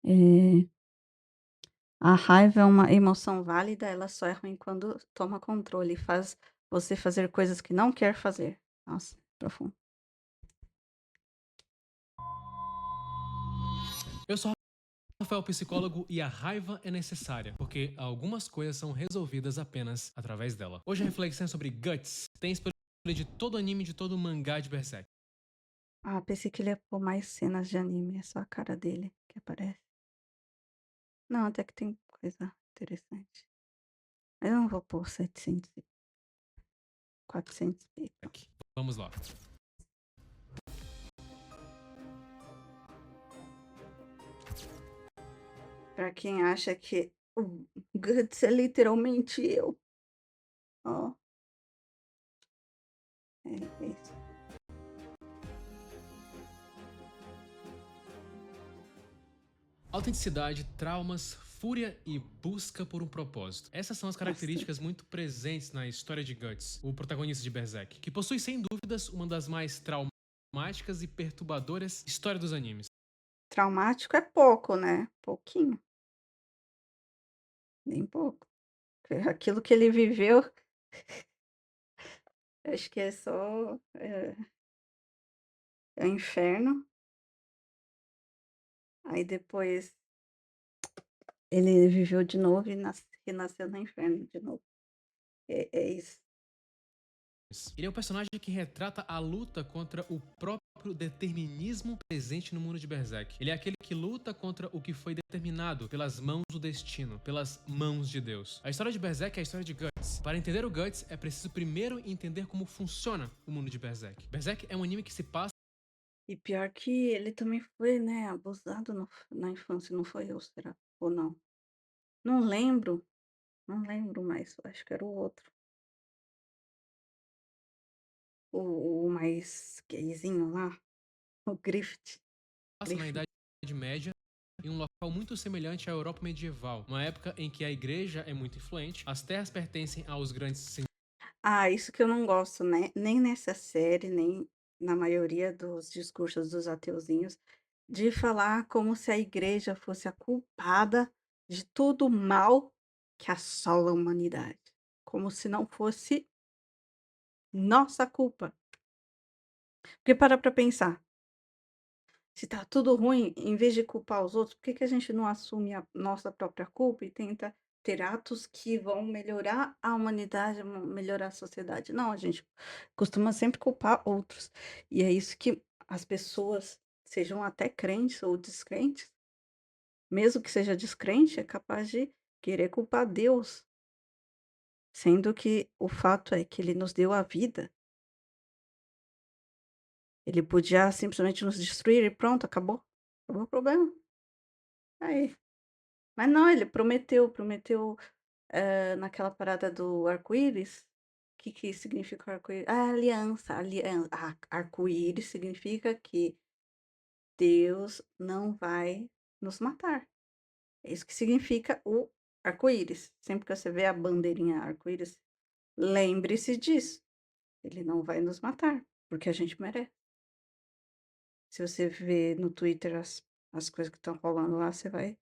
Eh, a raiva é uma emoção válida, ela só é ruim quando toma controle e faz você fazer coisas que não quer fazer. Nossa, profundo. Eu sou Rafael, psicólogo, e a raiva é necessária, porque algumas coisas são resolvidas apenas através dela. Hoje a reflexão é sobre Guts. Tem spoiler de todo anime, de todo mangá de Berserk. Ah, pensei que ele ia pôr mais cenas de anime, é só a cara dele que aparece. Não, até que tem coisa interessante. Eu não vou pôr 700 e 400 e pronto. Vamos lá. Pra quem acha que o Guts é literalmente eu. Ó, é isso. Autenticidade, traumas, fúria e busca por um propósito. Essas são as Bastante. características muito presentes na história de Guts, o protagonista de Berserk, que possui sem dúvidas uma das mais traumáticas e perturbadoras histórias dos animes. Traumático é pouco, né? Pouquinho, nem pouco. Aquilo que ele viveu, acho que é só é o inferno. Aí depois ele viveu de novo e renasceu no inferno de novo. É isso. Ele é um personagem que retrata a luta contra o próprio determinismo presente no mundo de Berserk. Ele é aquele que luta contra o que foi determinado pelas mãos do destino, pelas mãos de Deus. A história de Berserk é a história de Guts. Para entender o Guts, é preciso primeiro entender como funciona o mundo de Berserk. Berserk é um anime que se passa E pior que ele também foi, né, abusado na infância, não foi eu, será? Ou não? Não lembro, não lembro mais, acho que era o outro. O mais gayzinho lá, o Griffith. na Griffith. Idade Média em um local muito semelhante à Europa medieval, uma época em que a igreja é muito influente, as terras pertencem aos grandes Ah, isso que eu não gosto, né? Nem nessa série, nem na maioria dos discursos dos ateuzinhos, de falar como se a igreja fosse a culpada de todo o mal que assola a humanidade. Como se não fosse nossa culpa. Porque para pensar, se tá tudo ruim, em vez de culpar os outros, por que que a gente não assume a nossa própria culpa e tenta ter atos que vão melhorar a humanidade, melhorar a sociedade? Não, a gente costuma sempre culpar outros. E é isso que as pessoas, sejam até crentes ou descrentes, mesmo que seja descrente, é capaz de querer culpar Deus, sendo que o fato é que ele nos deu a vida. Ele podia simplesmente nos destruir e pronto, acabou. Acabou o problema. Aí. Mas não, ele prometeu, naquela parada do arco-íris, o que que significa o arco-íris? Ah, aliança, arco-íris significa que Deus não vai nos matar. É isso que significa o arco-íris. Sempre que você vê a bandeirinha arco-íris, lembre-se disso. Ele não vai nos matar, porque a gente merece. Se você vê no Twitter as coisas que estão rolando lá, você vai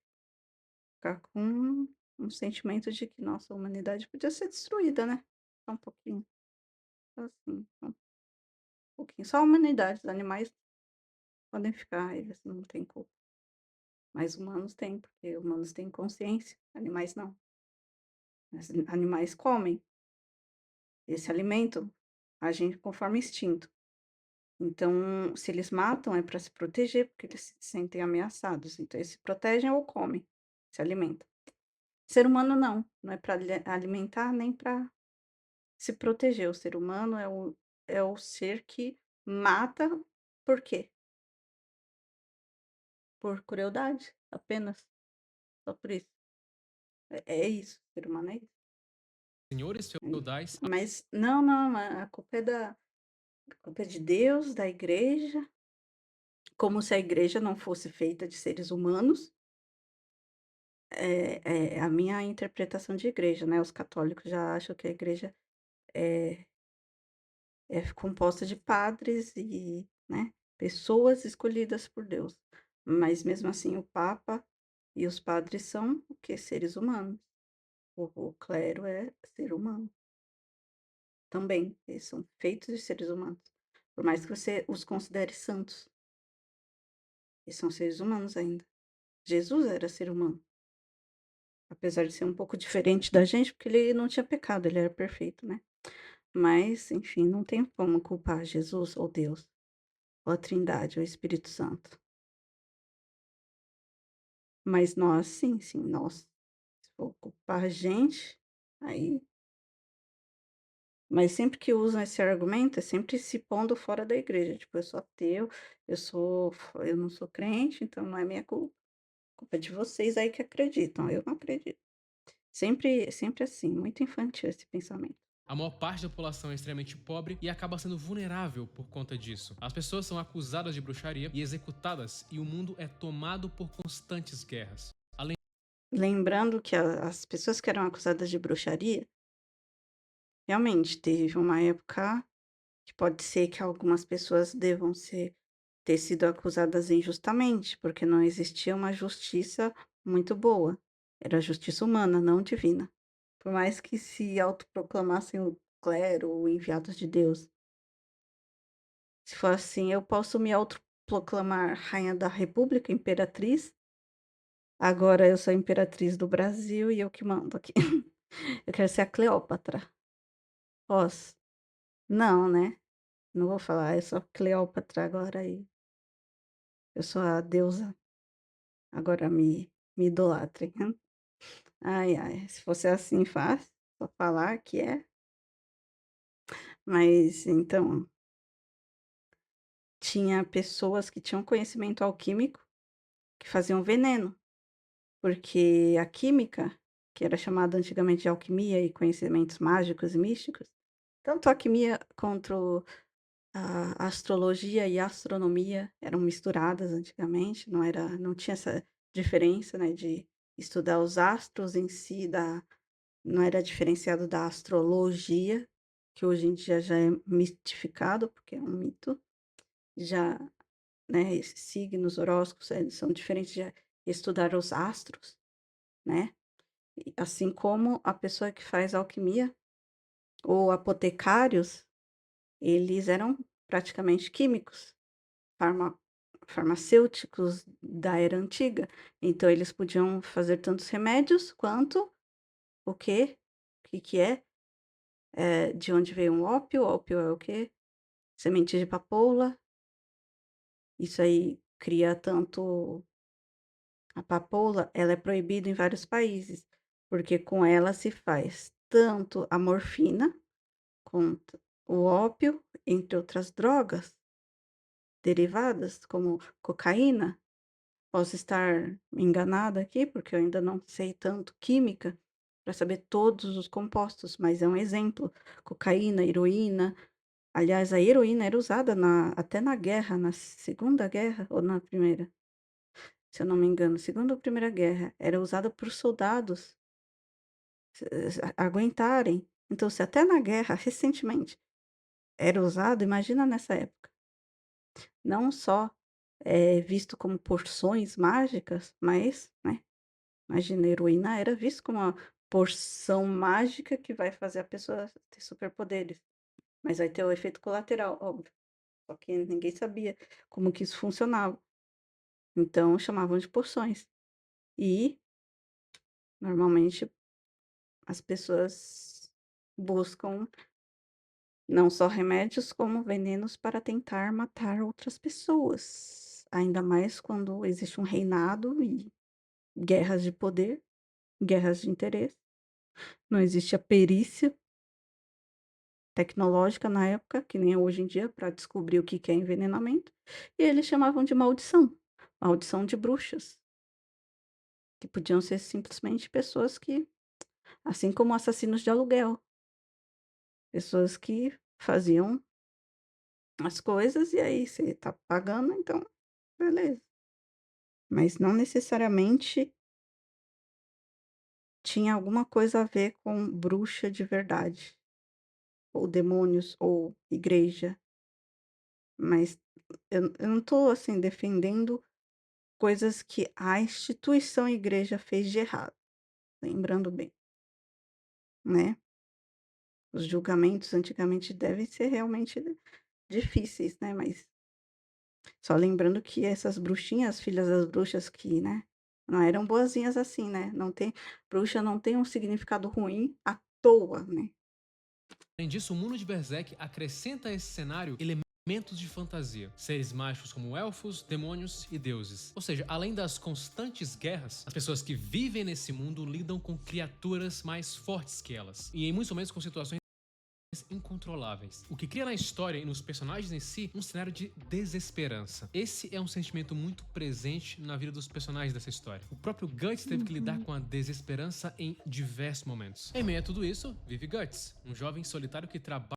ficar com um sentimento de que nossa, a humanidade podia ser destruída, né? Só um pouquinho. Só assim, só um pouquinho. Só a humanidade, os animais podem ficar, eles não têm culpa. Mas humanos têm, porque humanos têm consciência, animais não. Mas animais comem, eles se alimentam, agem conforme instinto. Então, se eles matam, é para se proteger, porque eles se sentem ameaçados. Então, eles se protegem ou comem, se alimentam. Ser humano não é para alimentar nem para se proteger. O ser humano é o ser que mata por quê? Por crueldade, apenas. Só por isso. É isso, o ser humano é isso. senhores feudais. Mas não, a culpa é a culpa é de Deus, da igreja, como se a igreja não fosse feita de seres humanos. É a minha interpretação de igreja, né, os católicos já acham que a igreja é é composta de padres e, né, pessoas escolhidas por Deus. Mas mesmo assim o papa E os padres são o quê? Seres humanos. O clero é ser humano também, eles são feitos de seres humanos. Por mais que você os considere santos, eles são seres humanos ainda. Jesus era ser humano, apesar de ser um pouco diferente da gente, porque ele não tinha pecado, ele era perfeito, né. Mas, enfim, não tem como culpar Jesus ou Deus, ou a Trindade, ou o Espírito Santo. Mas nós sim, sim, nós. Se for culpar a gente, aí mas sempre que usam esse argumento, é sempre se pondo fora da igreja, tipo: "Eu sou ateu, eu não sou crente, então não é minha culpa, culpa é de vocês aí que acreditam, eu não acredito". Sempre assim, muito infantil esse pensamento. A maior parte da população é extremamente pobre e acaba sendo vulnerável por conta disso. As pessoas são acusadas de bruxaria e executadas, e o mundo é tomado por constantes guerras. Além Lembrando que as pessoas que eram acusadas de bruxaria, realmente teve uma época que pode ser que algumas pessoas devam ter sido acusadas injustamente, porque não existia uma justiça muito boa. Era justiça humana, não divina. Por mais que se autoproclamassem o clero ou enviados de Deus. Se for assim, eu posso me autoproclamar rainha da república, imperatriz. Agora eu sou a imperatriz do Brasil e eu que mando aqui. Eu quero ser a Cleópatra. Posso? Não, né? Não vou falar, eu sou a Cleópatra agora aí. Eu sou a deusa, agora me idolatrem. Ai, ai, se fosse assim fácil, só falar que é. Mas então, tinha pessoas que tinham conhecimento alquímico que faziam veneno, porque a química, que era chamada antigamente de alquimia e conhecimentos mágicos e místicos, tanto a alquimia quanto a astrologia e a astronomia eram misturadas antigamente, não tinha essa diferença, né, de estudar os astros em si, não era diferenciado da astrologia, que hoje em dia já é mistificado, porque é um mito, já, né, esses signos, horóscopos, eles são diferentes de estudar os astros, né, e assim como a pessoa que faz alquimia ou apotecários, eles eram praticamente químicos. Farma farmacêuticos da era antiga, então eles podiam fazer tantos remédios quanto o quê? O que que é? De onde veio o ópio é o quê? Semente de papoula, isso aí cria tanto a papoula, ela é proibida em vários países, porque com ela se faz tanto a morfina quanto o ópio, entre outras drogas derivadas, como cocaína. Posso estar enganada aqui, porque eu ainda não sei tanto química para saber todos os compostos, mas é um exemplo. Cocaína, heroína. Aliás, a heroína era usada até na guerra, na Segunda Guerra ou na Primeira, se eu não me engano, Segunda ou Primeira Guerra, era usada por soldados aguentarem. Então, se até na guerra, recentemente, era usado, imagina nessa época. Não só visto como porções mágicas, mas, né? Imagina, a heroína era visto como uma porção mágica que vai fazer a pessoa ter superpoderes, mas vai ter o efeito colateral, óbvio, só que ninguém sabia como que isso funcionava, então chamavam de porções. E, normalmente, as pessoas buscam não só remédios, como venenos para tentar matar outras pessoas, ainda mais quando existe um reinado e guerras de poder, guerras de interesse, não existe a perícia tecnológica na época, que nem é hoje em dia, para descobrir o que que é envenenamento, e eles chamavam de maldição, maldição de bruxas, que podiam ser simplesmente pessoas que, assim como assassinos de aluguel, pessoas que faziam as coisas e aí você tá pagando, então beleza. Mas não necessariamente tinha alguma coisa a ver com bruxa de verdade, ou demônios, ou igreja, mas eu não tô, assim, defendendo coisas que a instituição igreja fez de errado, lembrando bem, né. Os julgamentos antigamente devem ser realmente difíceis, né, mas só lembrando que essas bruxinhas, filhas das bruxas que, né, não eram boazinhas assim, né, não tem bruxa não tem um significado ruim à toa, né. Além disso, o mundo de Berserk acrescenta a esse cenário elementos de fantasia, seres mágicos como elfos, demônios e deuses. Ou seja, além das constantes guerras, as pessoas que vivem nesse mundo lidam com criaturas mais fortes que elas, e em muitos momentos com situações incontroláveis, o que cria na história e nos personagens em si um cenário de desesperança. Esse é um sentimento muito presente na vida dos personagens dessa história. O próprio Guts teve que lidar Uhum. com a desesperança em diversos momentos. Em meio a tudo isso, vive Guts, um jovem solitário que trabalha.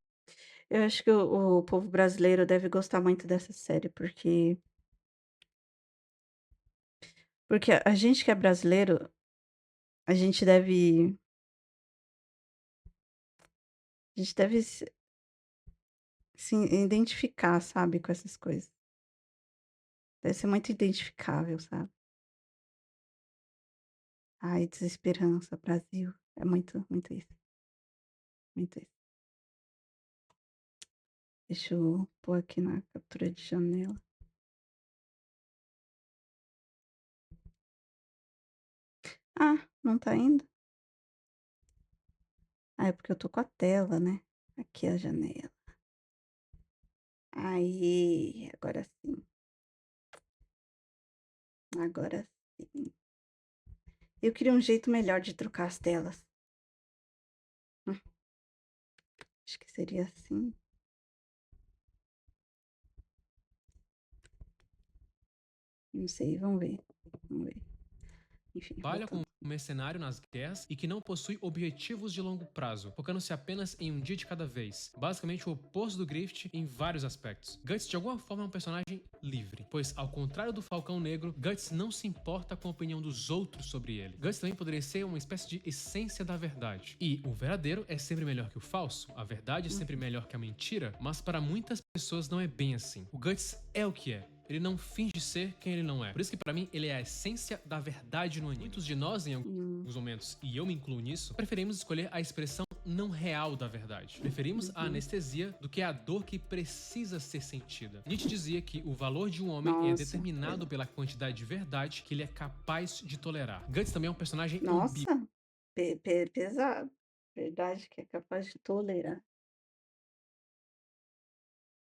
Eu acho que o povo brasileiro deve gostar muito dessa série, porque a gente que é brasileiro, a gente deve se identificar, sabe, com essas coisas. Deve ser muito identificável, sabe. Ai, desesperança, Brasil, é muito muito isso, muito isso. Deixa eu pôr aqui na captura de janela. Ah, não tá indo? Ah, é porque eu tô com a tela, né. Aqui a janela. Aí, agora sim. Eu queria um jeito melhor de trocar as telas. Hum, acho que seria assim. Não sei, vamos ver, vamos ver. Enfim, Trabalha como voltando. mercenário nas guerras e que não possui objetivos de longo prazo, focando-se apenas em um dia de cada vez. Basicamente o oposto do Griffith em vários aspectos. Guts de alguma forma é um personagem livre, pois ao contrário do Falcão Negro, Guts não se importa com a opinião dos outros sobre ele. Guts também poderia ser uma espécie de essência da verdade. E o verdadeiro é sempre melhor que o falso, a verdade é sempre Uhum. melhor que a mentira, mas para muitas pessoas não é bem assim. O Guts é o que é. Ele não finge ser quem ele não é. Por isso que pra mim ele é a essência da verdade no anime. Muitos de nós, em Hum, alguns momentos, e eu me incluo nisso, preferimos escolher a expressão não real da verdade. Preferimos a uhum. anestesia do que a dor que precisa ser sentida. Nietzsche dizia que o valor de um homem é Nossa, determinado pela quantidade de verdade que ele é capaz de tolerar. Guts também é um personagem ambíguo. nossa, pesado. Verdade que é capaz de tolerar.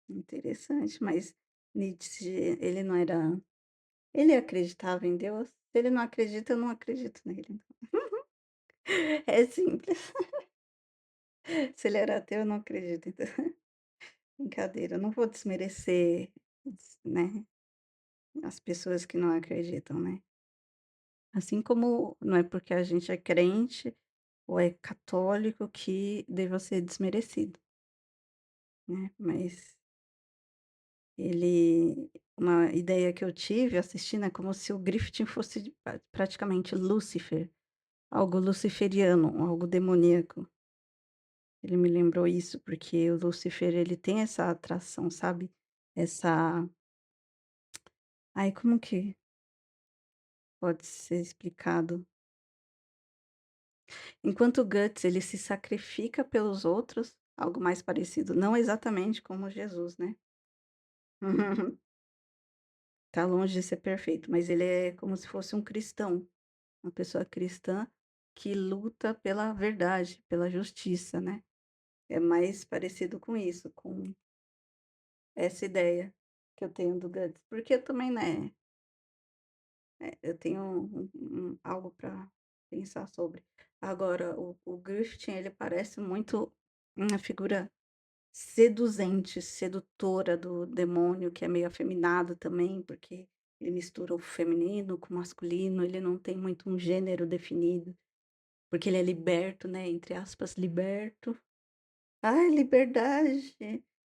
Interessante, mas Nietzsche, ele não era ele acreditava em Deus? Se ele não acredita, eu não acredito nele, então. É simples. Se ele era ateu, eu não acredito, então. Brincadeira, eu não vou desmerecer, né, as pessoas que não acreditam, né. Assim como não é porque a gente é crente ou é católico que deva ser desmerecido, né, mas uma ideia que eu tive assistindo é como se o Griffith fosse praticamente Lúcifer, algo luciferiano, algo demoníaco. Ele me lembrou isso, porque o Lúcifer ele tem essa atração, sabe, essa ai, como que pode ser explicado? Enquanto o Guts ele se sacrifica pelos outros, algo mais parecido, não exatamente como Jesus, né. Tá longe de ser perfeito, mas ele é como se fosse um cristão, uma pessoa cristã que luta pela verdade, pela justiça, né. É mais parecido com isso, com essa ideia que eu tenho do Guts, porque eu também, né, eu tenho algo para pensar sobre. Agora o Griffith ele parece muito uma figura seduzente, sedutora do demônio, que é meio afeminado também, porque ele mistura o feminino com o masculino, ele não tem muito um gênero definido, porque ele é liberto, né, entre aspas, "liberto". Ai, liberdade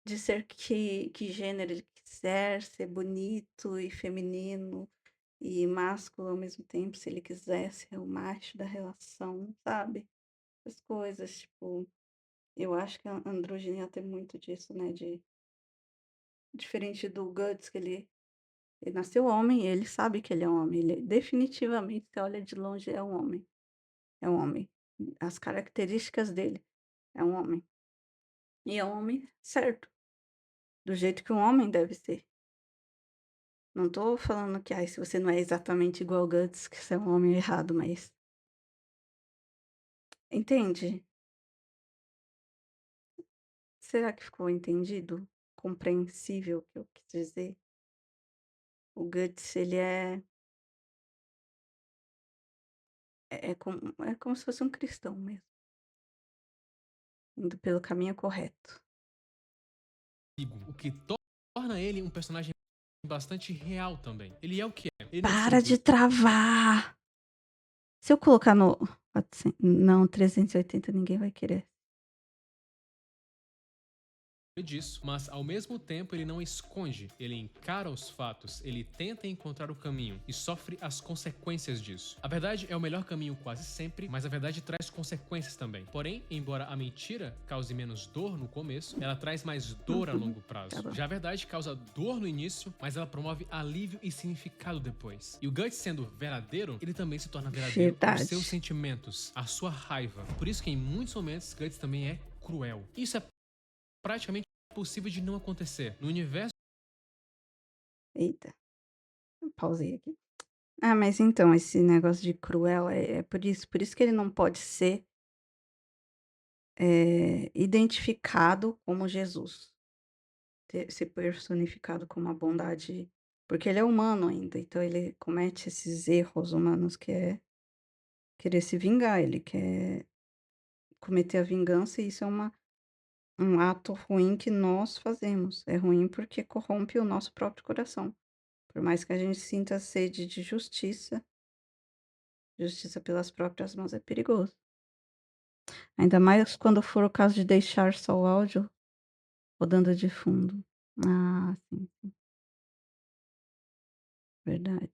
de ser que gênero ele quiser, ser bonito e feminino e másculo ao mesmo tempo, se ele quiser ser o macho da relação, sabe. As coisas, tipo, eu acho que a androginia tem muito disso, né, de diferente do Guts que ele Ele nasceu homem e ele sabe que ele é um homem, ele definitivamente, você olha de longe, é um homem, é um homem. As características dele, é um homem. E é um homem certo, do jeito que um homem deve ser. Não tô falando que, ai, se você não é exatamente igual o Guts, que você é um homem errado, mas entende? Será que ficou entendido? Compreensível o que eu quis dizer? O Guts, ele é como se fosse um cristão mesmo, indo pelo caminho correto. O que torna ele um personagem bastante real também. Ele é o que é. Ele não é Para de simplesmente travar! Se eu colocar no 400 não, 380 ninguém vai querer. disso, mas ao mesmo tempo ele não esconde, ele encara os fatos, ele tenta encontrar o caminho e sofre as consequências disso. A verdade é o melhor caminho quase sempre, mas a verdade traz consequências também. Porém, embora a mentira cause menos dor no começo, ela traz mais dor a Uhum, longo tá prazo. bom. Já a verdade causa dor no início, mas ela promove alívio e significado depois. E o Guts sendo verdadeiro, ele também se torna verdadeiro aos seus Verdade. sentimentos, à sua raiva. Por isso que em muitos momentos Guts também é cruel. Isso é praticamente possível de não acontecer. No universo Eita, eu pausei aqui. Ah, mas então, esse negócio de cruel é por isso que ele não pode ser, identificado como Jesus, ser personificado como a bondade, porque ele é humano ainda, então ele comete esses erros humanos que é querer se vingar, ele quer cometer a vingança e isso é um ato ruim que nós fazemos. É ruim porque corrompe o nosso próprio coração. Por mais que a gente sinta sede de justiça, justiça pelas próprias mãos é perigoso. Ainda mais quando for o caso de deixar só o áudio rodando de fundo. Ah, sim, verdade.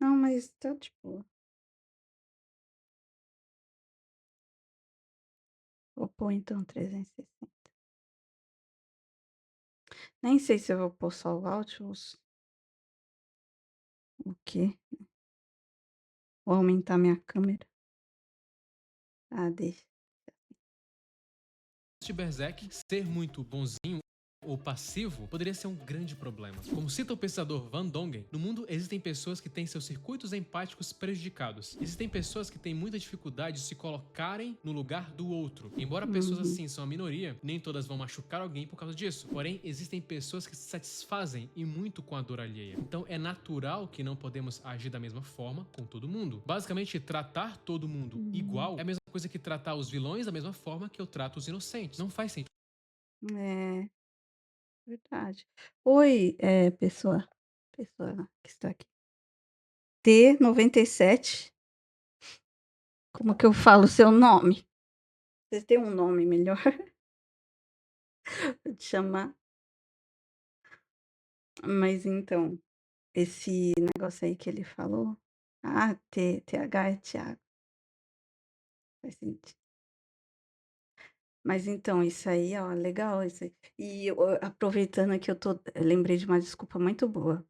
Não, mas tá tipo, vou pôr então 360. Nem sei se eu vou pôr só o áudio ou o quê. Vou aumentar minha câmera. Ah, deixa. de Berserk, ser muito bonzinho ou passivo poderia ser um grande problema. Como cita o pensador Van Dongen, no mundo existem pessoas que têm seus circuitos empáticos prejudicados. Existem pessoas que têm muita dificuldade de se colocarem no lugar do outro. Embora pessoas Uhum. assim são a minoria, nem todas vão machucar alguém por causa disso. Porém, existem pessoas que se satisfazem e muito com a dor alheia. Então é natural que não podemos agir da mesma forma com todo mundo. Basicamente, tratar todo mundo Hum. igual é a mesma coisa que tratar os vilões da mesma forma que eu trato os inocentes. Não faz sentido. É, verdade. Oi, pessoa que está aqui. T97, como que eu falo o seu nome? Você tem um nome melhor pra te chamar? Mas então, esse negócio aí que ele falou, TH é Thiago, faz sentido. Mas então, isso aí, ó, legal isso aí. E aproveitando que eu lembrei de uma desculpa muito boa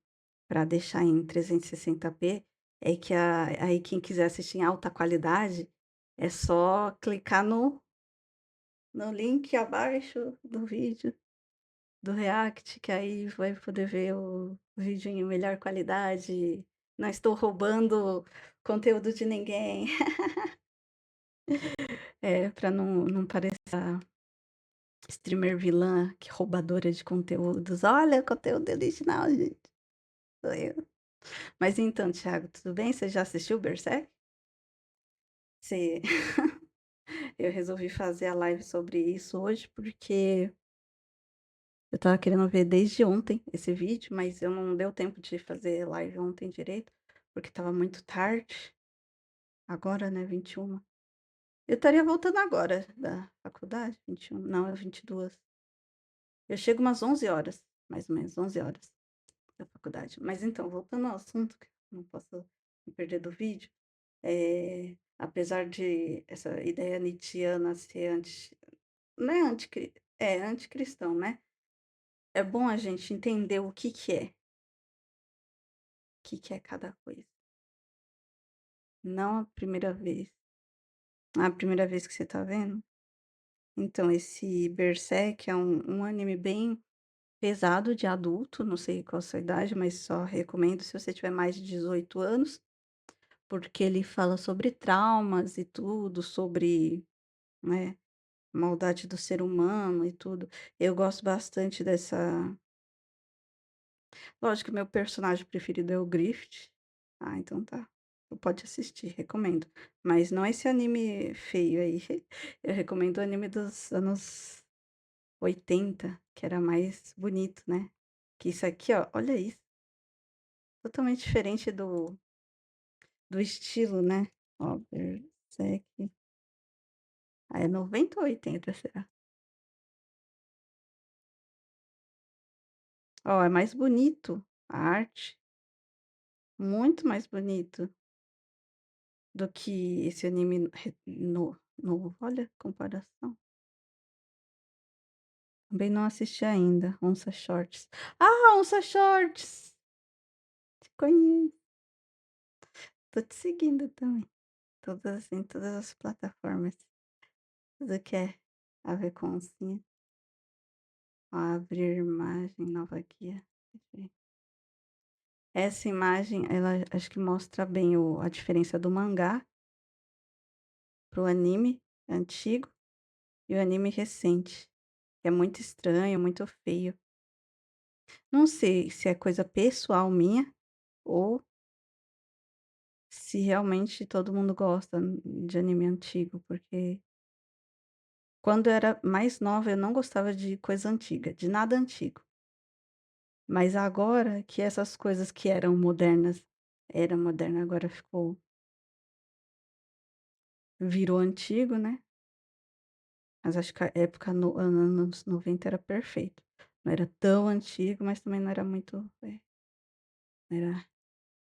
para deixar em 360p, é que aí quem quiser assistir em alta qualidade, é só clicar no link abaixo do vídeo do React, que aí vai poder ver o vídeo em melhor qualidade. Não estou roubando conteúdo de ninguém. É, para não parecer streamer vilã, que roubadora de conteúdos. Olha, conteúdo original, gente. Sou eu. Mas então, Thiago, tudo bem? Você já assistiu Berserk? Você... Eu resolvi fazer a live sobre isso hoje porque eu tava querendo ver desde ontem esse vídeo, mas eu não deu tempo de fazer live ontem direito, porque tava muito tarde. Agora, né, 21. Eu estaria voltando agora da faculdade, 21, não, é 22. Eu chego umas 11 horas, mais ou menos, 11 horas da faculdade. Mas então, voltando ao assunto, que eu não posso me perder do vídeo, apesar de essa ideia nietzschiana ser não é anticristão, né? é bom a gente entender o que é cada coisa. Não a primeira vez. A primeira vez que você tá vendo? Então, esse Berserk é um anime bem pesado de adulto, não sei qual a sua idade, mas só recomendo se você tiver mais de 18 anos, porque ele fala sobre traumas e tudo, sobre, né, maldade do ser humano e tudo. Eu gosto bastante dessa. Lógico que meu personagem preferido é o Griffith. Ah, então tá. Pode assistir, recomendo. Mas não esse anime feio aí. Eu recomendo o anime dos anos 80, que era mais bonito, né? Que isso aqui, ó, olha isso. Totalmente diferente do estilo, né? Ó, Berserk. Ah, é 90 ou 80, será? Ó, é mais bonito a arte. Muito mais bonito do que esse anime novo. Olha a comparação. Também não assisti ainda. Onça Shorts. Ah, Onça Shorts! Te conheço. Tô te seguindo também. Em todas as plataformas. Tudo que é a ver com oncinha. Ó, abrir imagem, nova guia. Essa imagem, ela acho que mostra bem a diferença do mangá pro anime antigo e o anime recente. É muito estranho, muito feio. Não sei se é coisa pessoal minha ou se realmente todo mundo gosta de anime antigo, porque quando eu era mais nova eu não gostava de coisa antiga, de nada antigo. Mas agora que essas coisas que eram modernas, era moderna, agora virou antigo, né? Mas acho que a época anos 90 era perfeito. Não era tão antigo, mas também não era muito, era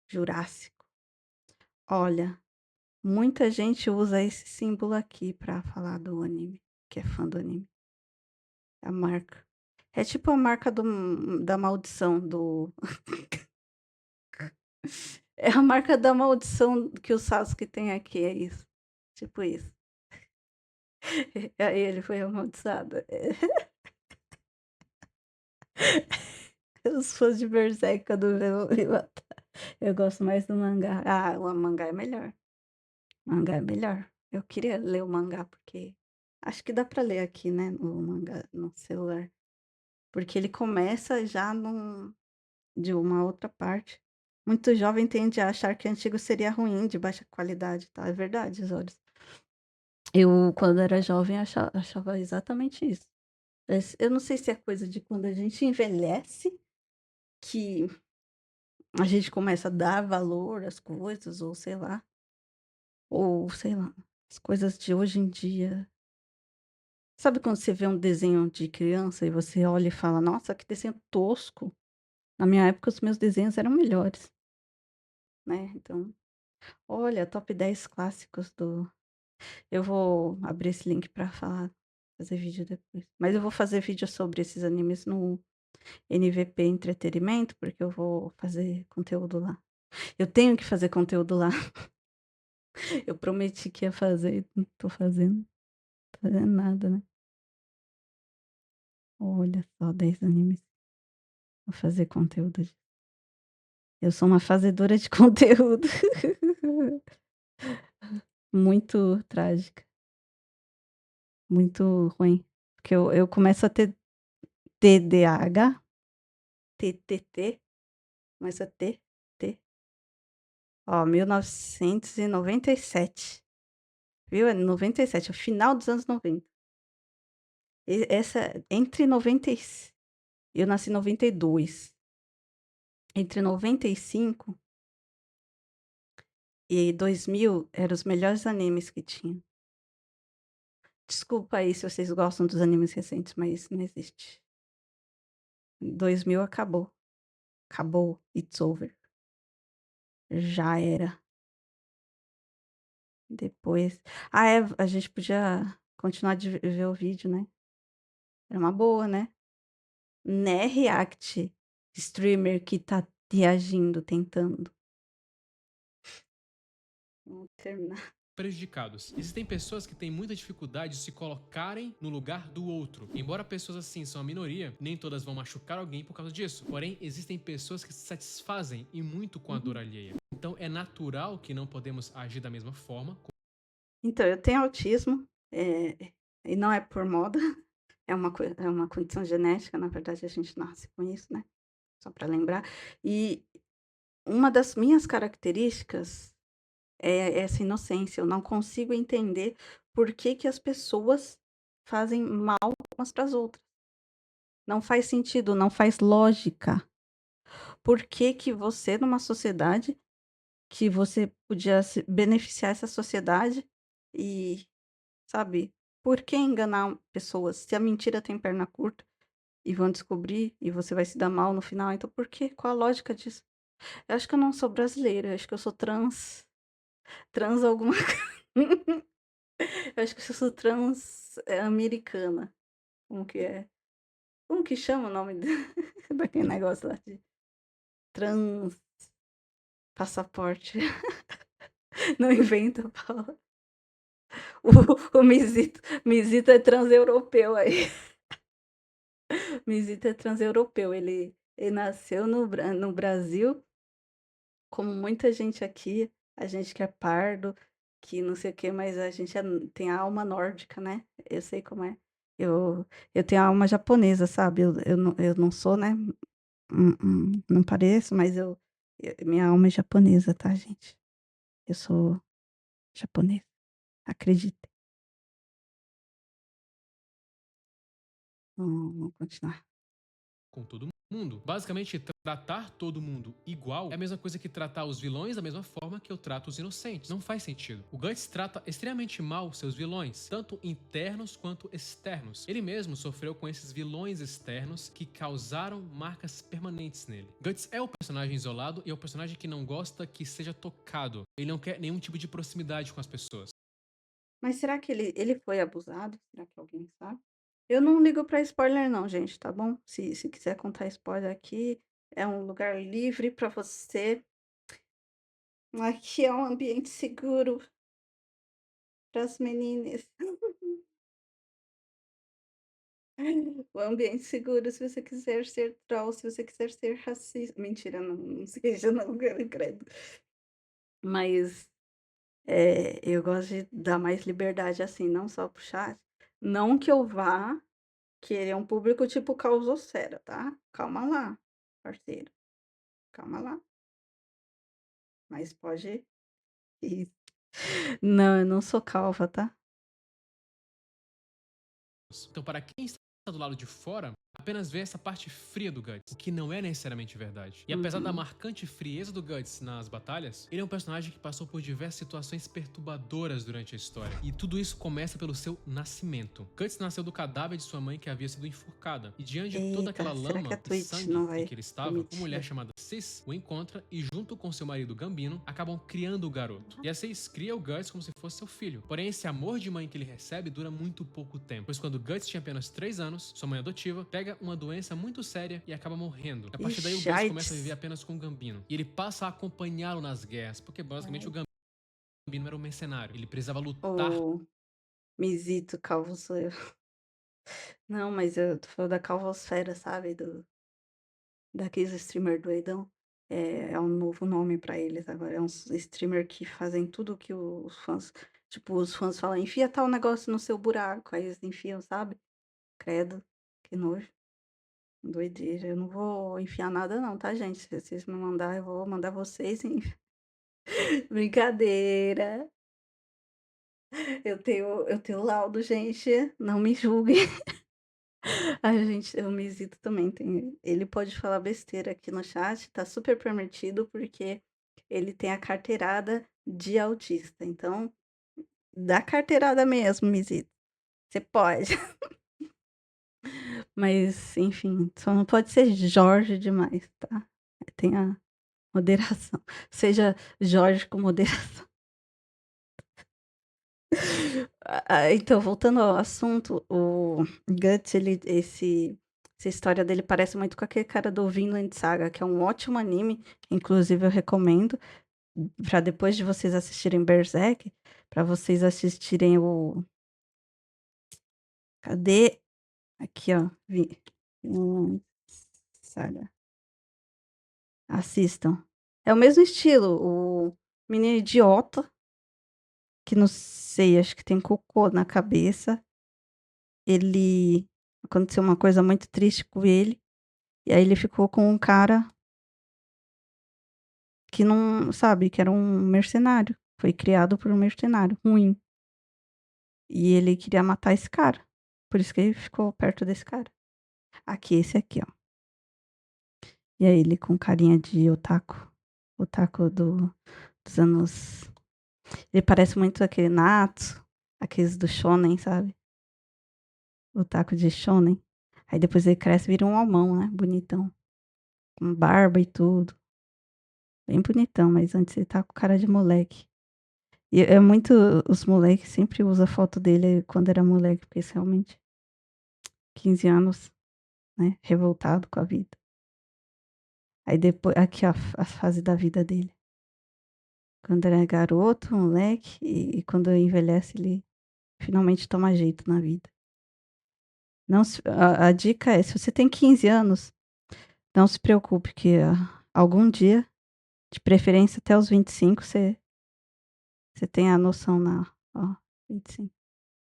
jurássico. Olha, muita gente usa esse símbolo aqui pra falar do anime, que é fã do anime. É a marca. É tipo a marca da maldição do. É a marca da maldição que o Sasuke tem aqui, é isso. Tipo isso. Aí ele foi amaldiçoado. Os fãs de Berserk quando me matar. Eu gosto mais do mangá. Ah, o mangá é melhor. O mangá é melhor. Eu queria ler o mangá porque acho que dá pra ler aqui, né, o mangá no celular. Porque ele começa já de uma outra parte. Muito jovem tende a achar que antigo seria ruim, de baixa qualidade, tá? É verdade, Zóris. Eu, quando era jovem, achava exatamente isso. Eu não sei se é coisa de quando a gente envelhece, que a gente começa a dar valor às coisas, ou sei lá, as coisas de hoje em dia. Sabe quando você vê um desenho de criança e você olha e fala, nossa, que desenho tosco. Na minha época, os meus desenhos eram melhores, né? Então, olha, top 10 clássicos do. Eu vou abrir esse link pra falar, fazer vídeo depois. Mas eu vou fazer vídeo sobre esses animes no NVP Entretenimento, porque eu vou fazer conteúdo lá. Eu tenho que fazer conteúdo lá. Eu prometi que ia fazer, não tô fazendo. Tô fazendo nada, né? Olha só, 10 animes. Vou fazer conteúdo. Eu sou uma fazedora de conteúdo. Muito trágica. Muito ruim. Porque eu começo a ter TDAH, TTT, começa a ter. Ó, 1997. Viu? É 97, é o final dos anos 90. Essa, entre 90 eu nasci em 92. Entre 95 e 2000 eram os melhores animes que tinha. Desculpa aí se vocês gostam dos animes recentes, mas não existe. 2000 acabou. Acabou. It's over. Já era. Depois. Ah, é. A gente podia continuar de ver o vídeo, né? Era uma boa, né? Né, react, streamer que tá reagindo, tentando. Vamos terminar. Prejudicados. Existem pessoas que têm muita dificuldade de se colocarem no lugar do outro. Embora pessoas assim são a minoria, nem todas vão machucar alguém por causa disso. Porém, existem pessoas que se satisfazem e muito com a dor Uhum. alheia. Então é natural que não podemos agir da mesma forma. Então, eu tenho autismo, e não é por moda, é uma condição genética, na verdade a gente nasce com isso, né, só para lembrar. E uma das minhas características é essa inocência, eu não consigo entender por que que as pessoas fazem mal umas para as outras. Não faz sentido, não faz lógica. Por que que você numa sociedade, que você podia se beneficiar essa sociedade e, sabe, por que enganar pessoas? Se a mentira tem perna curta e vão descobrir e você vai se dar mal no final, então por quê? Qual a lógica disso? Eu acho que eu não sou brasileira, eu acho que eu sou trans alguma eu acho que eu sou trans, americana. Como que é? Como que chama o nome daquele negócio lá de trans passaporte? Não inventa a palavra. O Misito é transeuropeu aí. Misito é transeuropeu, ele nasceu no Brasil, como muita gente aqui, a gente que é pardo, que não sei o quê, mas a gente tem a alma nórdica, né, eu sei como é. Eu tenho a alma japonesa, sabe, eu não sou, né, não pareço, mas minha alma é japonesa, tá, gente. Eu sou japonesa, acreditem. Vamos continuar. Com todo mundo. Basicamente, tratar todo mundo igual é a mesma coisa que tratar os vilões da mesma forma que eu trato os inocentes. Não faz sentido. O Guts trata extremamente mal seus vilões, tanto internos quanto externos. Ele mesmo sofreu com esses vilões externos que causaram marcas permanentes nele. Guts é o personagem isolado e é o personagem que não gosta que seja tocado. Ele não quer nenhum tipo de proximidade com as pessoas. Mas será que ele foi abusado? Será que alguém sabe? Eu não ligo pra spoiler não, gente, tá bom? Se quiser contar spoiler aqui, é um lugar livre pra você. Aqui é um ambiente seguro para as meninas. O ambiente seguro se você quiser ser troll, se você quiser ser racista. Mentira, não seja não, credo. Mas, eu gosto de dar mais liberdade, assim, não só para o chat. Não que eu vá querer um público tipo Causosfera, tá? Calma lá, parceiro, calma lá. Mas pode isso. Não, eu não sou calva, tá? Então, para quem está do lado de fora, apenas vê essa parte fria do Guts, o que não é necessariamente verdade. E apesar da Uhum. marcante frieza do Guts nas batalhas, ele é um personagem que passou por diversas situações perturbadoras durante a história. E tudo isso começa pelo seu nascimento. Guts nasceu do cadáver de sua mãe que havia sido enforcada. E diante de toda aquela Eita, será que a lama e Twitch sangue não em vai que ele estava, uma mulher permitir? chamada Cis o encontra e, junto com seu marido Gambino, acabam criando o garoto. E a Cis cria o Guts como se fosse seu filho. Porém, esse amor de mãe que ele recebe dura muito pouco tempo, pois quando Guts tinha apenas 3 anos, sua mãe adotiva pega uma doença muito séria e acaba morrendo. A partir daí, o Ixi, Guts começa a viver AIDS. apenas com o Gambino. E ele passa a acompanhá-lo nas guerras, porque basicamente o Gambino era um mercenário. Ele precisava lutar. O Misito calvo sou eu. Não, mas eu tô falando da calvosfera, sabe, daqueles streamer doidão. É um novo nome pra eles agora, é uns streamer que fazem tudo que os fãs tipo, os fãs falam: "Enfia tal negócio no seu buraco", aí eles enfiam, sabe. Credo, que nojo, doideira. Eu não vou enfiar nada não, tá gente, se vocês me mandar, eu vou mandar vocês brincadeira. Eu tenho laudo, gente, não me julguem. A gente o Misito também tem ele pode falar besteira aqui no chat, tá super permitido, porque ele tem a carteirada de autista, então, dá carteirada mesmo, Misito, você pode. Mas, enfim, só não pode ser Jorge demais, tá. Tenha moderação, seja Jorge com moderação. Então, voltando ao assunto, o Guts, ele esse Essa história dele parece muito com aquele cara do Vinland Saga, que é um ótimo anime, inclusive eu recomendo, pra depois de vocês assistirem Berserk, pra vocês assistirem o cadê? Aqui, ó, Vinland Saga. Assistam. É o mesmo estilo, o menino idiota, que não sei, acho que tem cocô na cabeça, ele aconteceu uma coisa muito triste com ele, e aí ele ficou com um cara que não sabe, que era um mercenário. Foi criado por um mercenário ruim. E ele queria matar esse cara. Por isso que ele ficou perto desse cara. Aqui, esse aqui, ó. E aí ele com carinha de otaku. Otaku dos anos. Ele parece muito aquele Natsu, aqueles do Shonen, sabe? Otaku de Shonen. Aí depois ele cresce e vira um homão, né? Bonitão. Com barba e tudo. Bem bonitão, mas antes ele tá com cara de moleque. E é muito. Os moleques sempre usam a foto dele quando era moleque, porque esse realmente 15 anos, né? Revoltado com a vida. Aí depois, aqui ó, a fase da vida dele. Quando era garoto, moleque, e quando envelhece, ele finalmente toma jeito na vida. Não a dica é, se você tem 15 anos, não se preocupe, que algum dia, de preferência até os 25, você tem a noção ó, 25.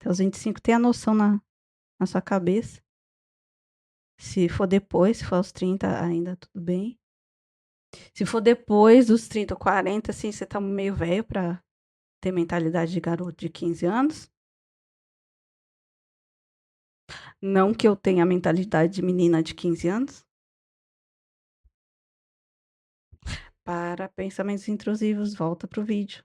Até os 25 tem a noção na sua cabeça. Se for depois, se for aos 30, ainda tudo bem. Se for depois dos 30 ou 40, assim, você tá meio velho pra ter mentalidade de garoto de 15 anos. Não que eu tenha a mentalidade de menina de 15 anos. Para pensamentos intrusivos, volta pro vídeo.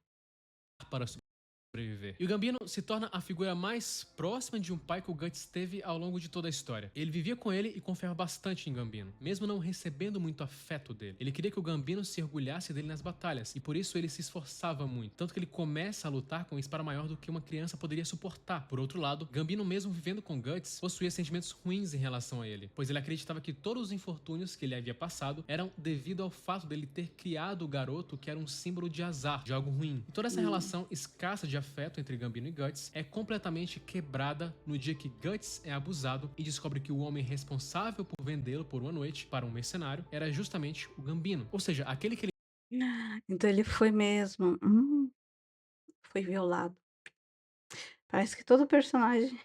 Para sobreviver. E o Gambino se torna a figura mais próxima de um pai que o Guts teve ao longo de toda a história. Ele vivia com ele e confiava bastante em Gambino, mesmo não recebendo muito afeto dele. Ele queria que o Gambino se orgulhasse dele nas batalhas, e por isso ele se esforçava muito, tanto que ele começa a lutar com uma espada maior do que uma criança poderia suportar. Por outro lado, Gambino, mesmo vivendo com Guts, possuía sentimentos ruins em relação a ele, pois ele acreditava que todos os infortúnios que ele havia passado eram devido ao fato dele ter criado o garoto que era um símbolo de azar, de algo ruim. E toda essa relação escassa de afeto entre Gambino e Guts é completamente quebrada no dia que Guts é abusado e descobre que o homem responsável por vendê-lo por uma noite para um mercenário era justamente o Gambino. Ou seja, aquele que ele Então ele foi mesmo. Foi violado. Parece que todo personagem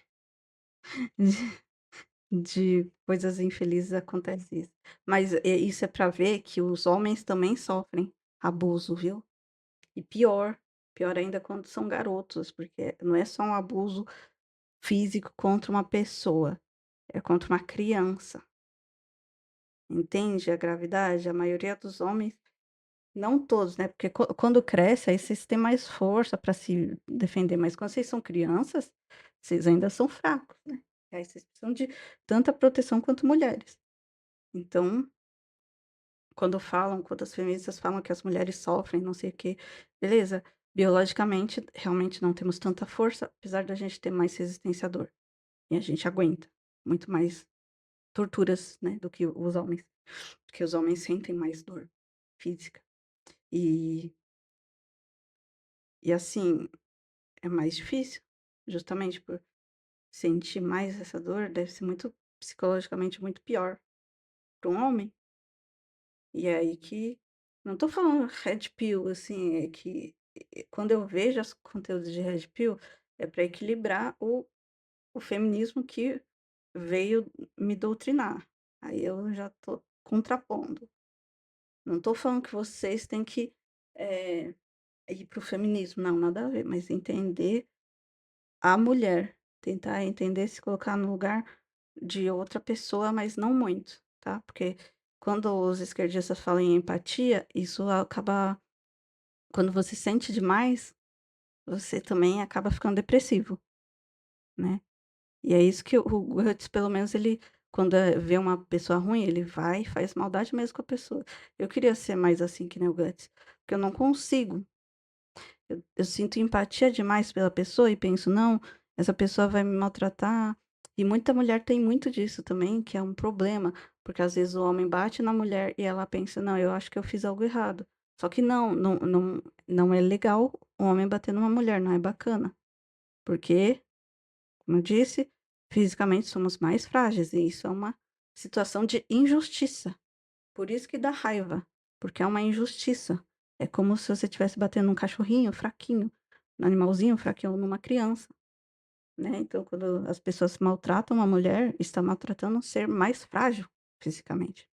de coisas infelizes acontece isso. Mas isso é pra ver que os homens também sofrem abuso, viu? E pior ainda quando são garotos, porque não é só um abuso físico contra uma pessoa, é contra uma criança. Entende a gravidade? A maioria dos homens, não todos, né? Porque quando cresce, aí vocês têm mais força para se defender, mas quando vocês são crianças, vocês ainda são fracos, né? Aí vocês precisam de tanta proteção quanto mulheres. Então, quando as feministas falam que as mulheres sofrem, não sei o quê, beleza, biologicamente, realmente não temos tanta força, apesar da gente ter mais resistência à dor. E a gente aguenta muito mais torturas, né, do que os homens. Porque os homens sentem mais dor física. E, e assim, é mais difícil, justamente por sentir mais essa dor, deve ser muito psicologicamente muito pior para um homem. E é aí que não tô falando red pill, assim, é que quando eu vejo os conteúdos de red pill, é para equilibrar o feminismo que veio me doutrinar. Aí eu já tô contrapondo. Não tô falando que vocês têm que ir pro feminismo, não, nada a ver, mas entender a mulher, tentar entender, se colocar no lugar de outra pessoa, mas não muito, tá? Porque quando os esquerdistas falam em empatia, isso acaba quando você sente demais, você também acaba ficando depressivo, né. E é isso que o Guts, pelo menos, ele quando, vê uma pessoa ruim, ele vai e faz maldade mesmo com a pessoa. Eu queria ser mais assim que nem o Guts, porque eu não consigo. Eu sinto empatia demais pela pessoa e penso: "Não, essa pessoa vai me maltratar E muita mulher tem muito disso também, que é um problema, porque às vezes o homem bate na mulher e ela pensa: "Não, eu acho que eu fiz algo errado". Só que não é legal o homem bater numa mulher, não é bacana, porque, como eu disse, fisicamente somos mais frágeis e isso é uma situação de injustiça. Por isso que dá raiva, porque é uma injustiça. É como se você estivesse batendo num cachorrinho fraquinho, num animalzinho fraquinho ou numa criança. Né, então quando as pessoas maltratam uma mulher, está maltratando um ser mais frágil fisicamente.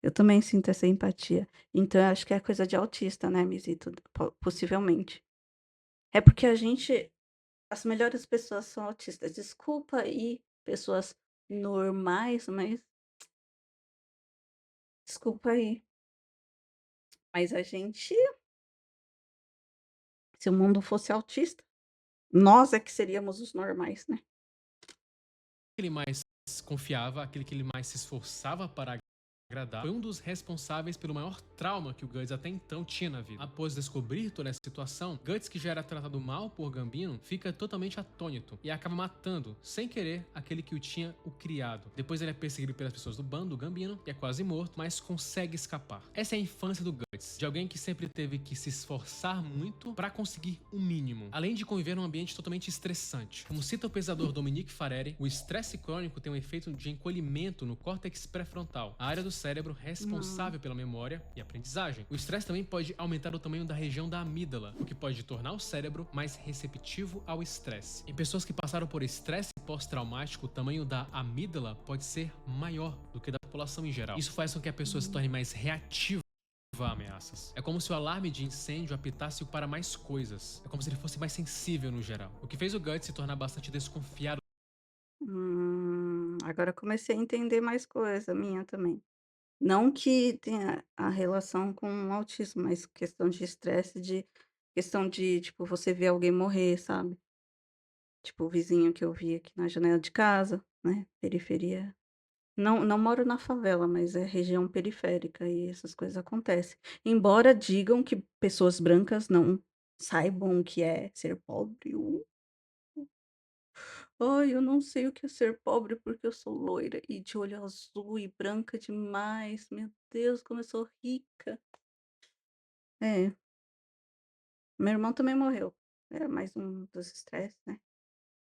Eu também sinto essa empatia. Então eu acho que é coisa de autista, né, Misito, possivelmente. É porque a gente as melhores pessoas são autistas. Desculpa aí, pessoas normais, mas desculpa aí, mas a gente se o mundo fosse autista, nós é que seríamos os normais, né. Ele mais confiava, aquele que ele mais se esforçava para agradar, foi um dos responsáveis pelo maior trauma que o Guts até então tinha na vida. Após descobrir toda essa situação, Guts, que já era tratado mal por Gambino, fica totalmente atônito e acaba matando, sem querer, aquele que o tinha o criado. Depois ele é perseguido pelas pessoas do bando do Gambino e é quase morto, mas consegue escapar. Essa é a infância do Guts, de alguém que sempre teve que se esforçar muito para conseguir o mínimo, além de conviver num ambiente totalmente estressante. Como cita o pesador Dominique Fareri, o estresse crônico tem um efeito de encolhimento no córtex pré-frontal, a área do cérebro Não. responsável pela memória e aprendizagem. O estresse também pode aumentar o tamanho da região da amígdala, o que pode tornar o cérebro mais receptivo ao estresse. Em pessoas que passaram por estresse pós-traumático, o tamanho da amígdala pode ser maior do que da população em geral. Isso faz com que a pessoa se Hum. torne mais reativa a ameaças. É como se o alarme de incêndio apitasse para mais coisas. É como se ele fosse mais sensível no geral. O que fez o Guts se tornar bastante desconfiado. Agora eu comecei a entender mais coisa, minha também. Não que tenha a relação com o autismo, mas questão de estresse, de questão de, tipo, você ver alguém morrer, sabe. Tipo, o vizinho que eu vi aqui na janela de casa, né, periferia. Não moro na favela, mas é região periférica e essas coisas acontecem. Embora digam que pessoas brancas não saibam o que é ser pobre. Ai, eu não sei o que é ser pobre, porque eu sou loira e de olho azul e branca demais. Meu Deus, como eu sou rica. É, meu irmão também morreu. É mais um dos estresses, né,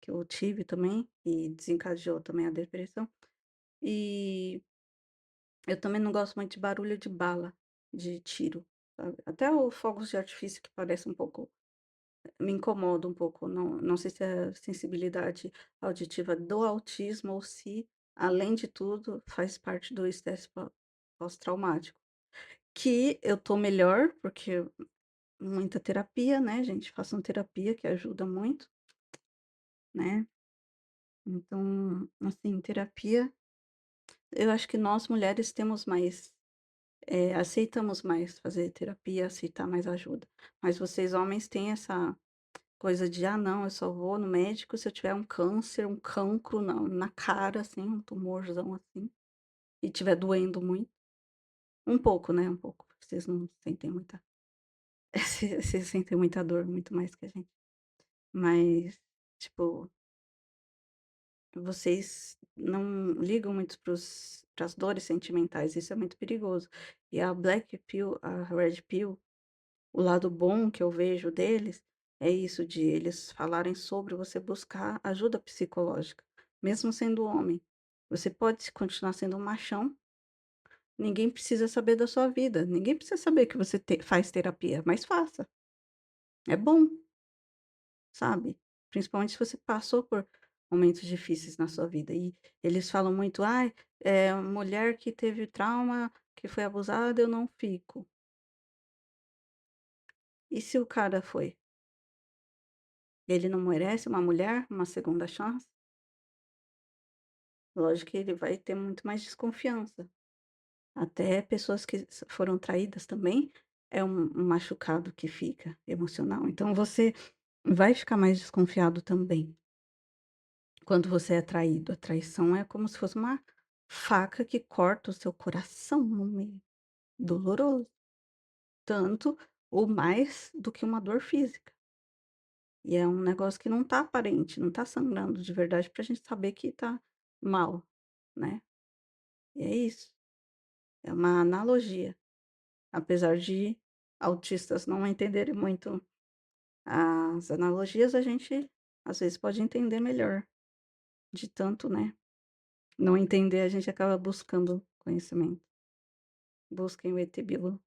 que eu tive também e desencadeou também a depressão. E eu também não gosto muito de barulho de bala, de tiro, sabe. Até o fogos de artifício que parece um pouco me incomoda um pouco, não sei se é sensibilidade auditiva do autismo ou se, além de tudo, faz parte do estresse pós-traumático. Que eu tô melhor, porque muita terapia, né, gente, façam terapia que ajuda muito, né. Então, assim, terapia, eu acho que nós mulheres temos mais, aceitamos mais fazer terapia, aceitar mais ajuda. Mas vocês homens têm essa coisa de: "Ah, não, eu só vou no médico se eu tiver um câncer, um cancro na cara, assim, um tumorzão, assim, e tiver doendo muito". Um pouco, né, um pouco. Vocês não sentem muita vocês sentem muita dor, muito mais que a gente. Mas, tipo, vocês não ligam muito para as dores sentimentais, isso é muito perigoso. E a Black Pill, a Red Pill, o lado bom que eu vejo deles é isso de eles falarem sobre você buscar ajuda psicológica, mesmo sendo homem. Você pode continuar sendo um machão, ninguém precisa saber da sua vida, ninguém precisa saber que você faz terapia, mas faça. É bom, sabe? Principalmente se você passou por momentos difíceis na sua vida. E eles falam muito, ai, mulher que teve trauma, que foi abusada, eu não fico. E se o cara foi? Ele não merece uma mulher, uma segunda chance? Lógico que ele vai ter muito mais desconfiança. Até pessoas que foram traídas também é um machucado que fica emocional. Então você vai ficar mais desconfiado também quando você é traído. A traição é como se fosse uma faca que corta o seu coração no meio. Doloroso. Tanto ou mais do que uma dor física. E é um negócio que não tá aparente, não tá sangrando de verdade pra gente saber que tá mal, né. E é isso, é uma analogia, apesar de autistas não entenderem muito as analogias, a gente às vezes pode entender melhor, de tanto, né, não entender a gente acaba buscando conhecimento. Busquem o ET Bilu.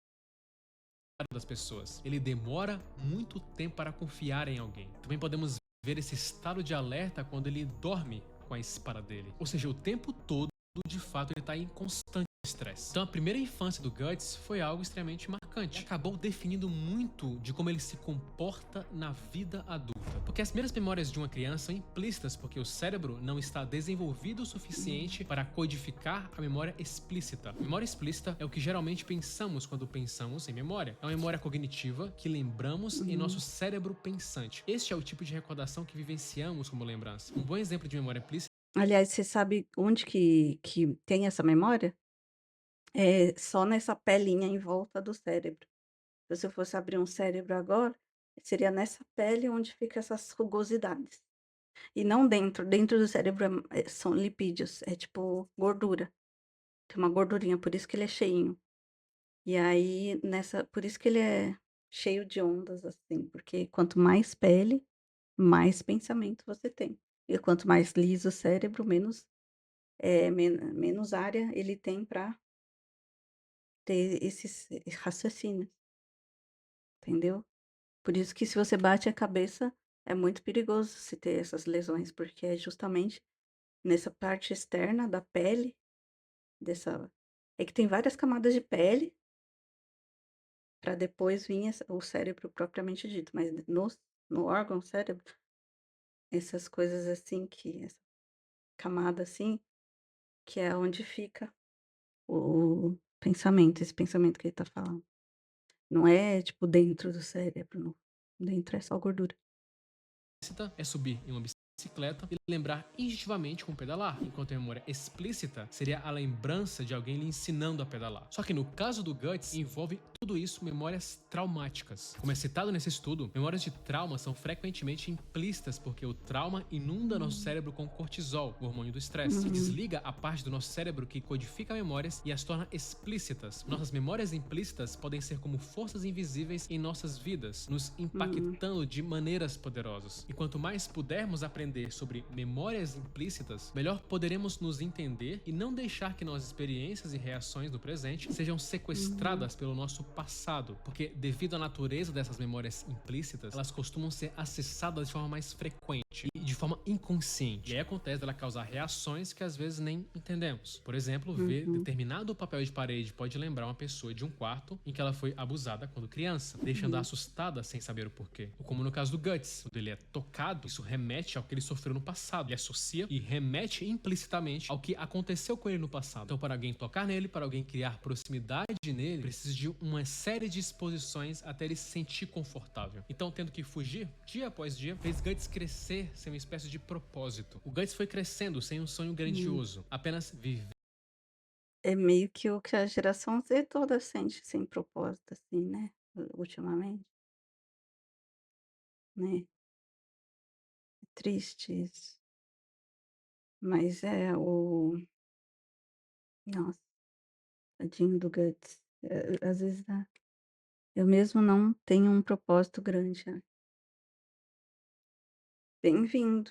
das pessoas. Ele demora muito tempo para confiar em alguém. Também podemos ver esse estado de alerta quando ele dorme com a espada dele. Ou seja, o tempo todo, de fato, ele está em constante estresse. Então a primeira infância do Guts foi algo extremamente marcante. E acabou definindo muito de como ele se comporta na vida adulta. Porque as primeiras memórias de uma criança são implícitas porque o cérebro não está desenvolvido o Hum, suficiente para codificar a memória explícita. Memória explícita é o que geralmente pensamos quando pensamos em memória. É uma memória cognitiva que lembramos em nosso uhum. cérebro pensante. Este é o tipo de recordação que vivenciamos como lembrança. Um bom exemplo de memória implícita. Aliás, você sabe onde que tem essa memória? É só nessa pelinha em volta do cérebro. Se você fosse abrir um cérebro agora, seria nessa pele onde fica essas rugosidades. E não dentro, dentro do cérebro são lipídios, é tipo gordura, tem uma gordurinha, por isso que ele é cheinho. E aí por isso que ele é cheio de ondas, assim, porque quanto mais pele, mais pensamento você tem. E quanto mais liso o cérebro, menos área ele tem para ter esses raciocínios, entendeu? Por isso que se você bate a cabeça, é muito perigoso se ter essas lesões, porque é justamente nessa parte externa da pele, dessa é que tem várias camadas de pele para depois vir o cérebro propriamente dito, mas no órgão cérebro, essas coisas assim essa camada assim, que é onde fica o pensamento, esse pensamento que ele tá falando. Não é tipo dentro do cérebro, não. Dentro é só gordura. É subir em uma bicicleta e lembrar instintivamente como pedalar, enquanto a memória explícita seria a lembrança de alguém lhe ensinando a pedalar. Só que no caso do Guts, envolve tudo isso memórias traumáticas. Como é citado nesse estudo, memórias de trauma são frequentemente implícitas porque o trauma inunda nosso Hum, cérebro com cortisol, o hormônio do estresse, e uhum, desliga a parte do nosso cérebro que codifica memórias e as torna explícitas. Nossas memórias implícitas podem ser como forças invisíveis em nossas vidas, nos uhum, impactando de maneiras poderosas. E quanto mais pudermos aprender sobre memórias implícitas, melhor poderemos nos entender e não deixar que nossas experiências e reações no presente sejam uhum, sequestradas pelo nosso passado, porque devido à natureza dessas memórias implícitas, elas costumam ser acessadas de forma mais frequente e de forma inconsciente. E aí acontece dela causar reações que às vezes nem entendemos. Por exemplo, ver uhum, determinado papel de parede pode lembrar uma pessoa de um quarto em que ela foi abusada quando criança, deixando-a uhum, assustada sem saber o porquê. Ou como no caso do Guts, quando ele é tocado, isso remete ao que ele sofreu no passado. Ele associa e remete implicitamente ao que aconteceu com ele no passado. Então, para alguém tocar nele, para alguém criar proximidade nele, precisa de uma série de exposições até ele se sentir confortável. Então, tendo que fugir, dia após dia, fez Guts crescer sem uma espécie de propósito. O Guts foi crescendo sem um sonho uhum. grandioso, apenas viver. É meio que o que a geração Z toda sente sem propósito, assim, né, ultimamente, né. É triste isso. Mas nossa, tadinho do Guts. Às vezes eu mesmo não tenho um propósito grande, né. Bem-vindo.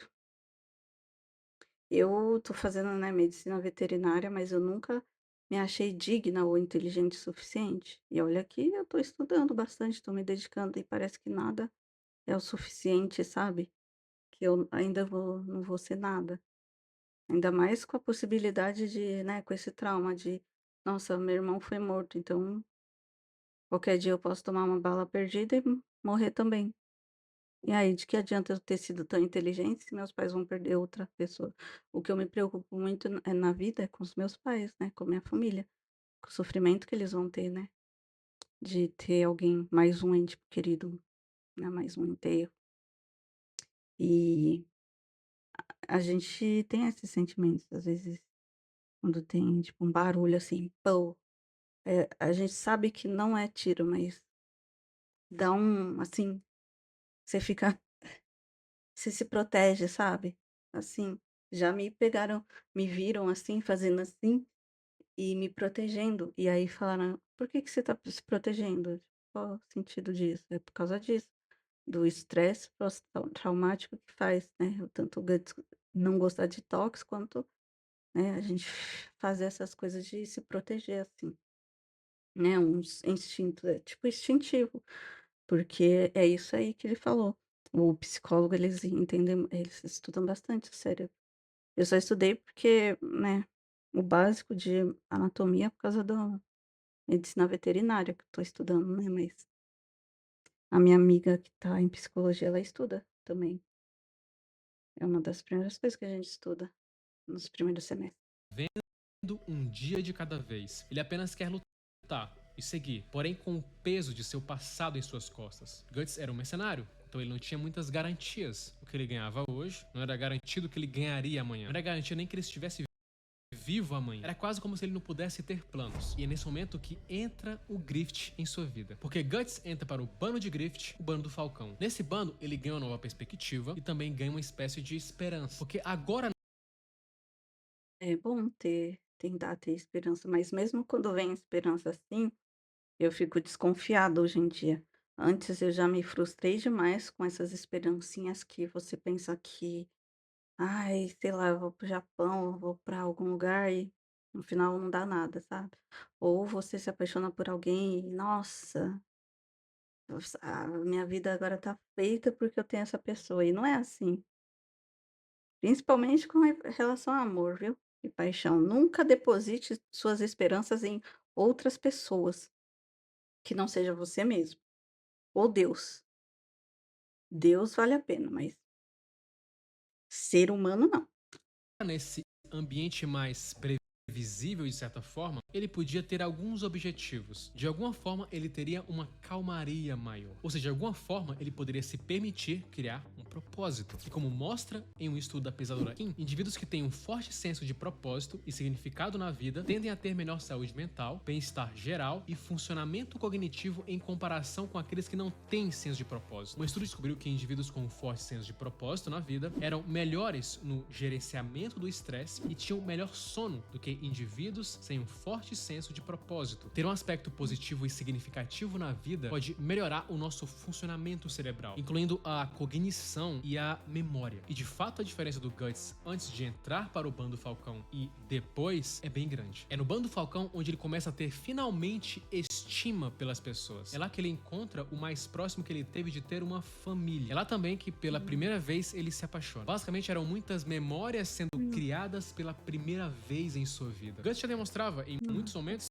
Eu tô fazendo, né, medicina veterinária, mas eu nunca me achei digna ou inteligente o suficiente. E olha que eu tô estudando bastante, tô me dedicando e parece que nada é o suficiente, sabe? Que eu ainda não vou ser nada. Ainda mais com a possibilidade de, né, com esse trauma de, nossa, meu irmão foi morto, então qualquer dia eu posso tomar uma bala perdida e morrer também. E aí, de que adianta eu ter sido tão inteligente se meus pais vão perder outra pessoa? O que eu me preocupo muito na vida é com os meus pais, né, com a minha família, com o sofrimento que eles vão ter, né, de ter alguém, mais um ente querido, né, mais um enterro. E a gente tem esses sentimentos, às vezes, quando tem, tipo, um barulho assim, pô, a gente sabe que não é tiro, mas dá um, assim, você fica você se protege, sabe. Assim, já me viram assim, fazendo assim, e me protegendo, e aí falaram: "Por que que você tá se protegendo? Qual o sentido disso?" É por causa disso, do estresse pós-traumático que faz, né, o tanto o Guts não gostar de toques, quanto, né, a gente fazer essas coisas de se proteger, assim, né, uns instinto, é tipo instintivo, porque é isso aí que ele falou. O psicólogo, eles estudam bastante o cérebro. Eu só estudei porque, né, o básico de anatomia por causa da medicina veterinária que eu tô estudando, né, mas a minha amiga que tá em psicologia, ela estuda também. É uma das primeiras coisas que a gente estuda nos primeiros semestres. Vendo um dia de cada vez. Ele apenas quer lutar e seguir, porém com o peso de seu passado em suas costas. Guts era um mercenário, então ele não tinha muitas garantias. O que ele ganhava hoje não era garantido que ele ganharia amanhã. Não era garantido nem que ele estivesse vivo amanhã. Era quase como se ele não pudesse ter planos. E é nesse momento que entra o Grift em sua vida. Porque Guts entra para o bando de Grift, o bando do Falcão. Nesse bando, ele ganha uma nova perspectiva e também ganha uma espécie de esperança. Porque agora É bom tentar ter esperança, mas mesmo quando vem esperança assim, eu fico desconfiada hoje em dia. Antes eu já me frustrei demais com essas esperancinhas que você pensa que, ai, sei lá, eu vou para o Japão, eu vou para algum lugar e no final não dá nada, sabe. Ou você se apaixona por alguém e, nossa, a minha vida agora tá feita porque eu tenho essa pessoa, e não é assim. Principalmente com relação a amor, viu, e paixão. Nunca deposite suas esperanças em outras pessoas, que não seja você mesmo, ou Deus. Deus vale a pena, mas ser humano não. nesse ambiente mais previsível de certa forma, ele podia ter alguns objetivos. De alguma forma, ele teria uma calmaria maior. Ou seja, de alguma forma, ele poderia se permitir criar um propósito. E como mostra em um estudo da pesadora Kim, indivíduos que têm um forte senso de propósito e significado na vida tendem a ter melhor saúde mental, bem-estar geral e funcionamento cognitivo em comparação com aqueles que não têm senso de propósito. Um estudo descobriu que indivíduos com um forte senso de propósito na vida eram melhores no gerenciamento do estresse e tinham melhor sono do que indivíduos sem um forte senso de propósito. Ter um aspecto positivo e significativo na vida pode melhorar o nosso funcionamento cerebral, incluindo a cognição e a memória. E de fato a diferença do Guts antes de entrar para o bando Falcão e depois é bem grande. É no bando Falcão onde ele começa a ter finalmente estima pelas pessoas. É lá que ele encontra o mais próximo que ele teve de ter uma família. É lá também que pela primeira vez ele se apaixona. Basicamente eram muitas memórias sendo criadas pela primeira vez em sua vida. Guts já demonstrava em muitos momentos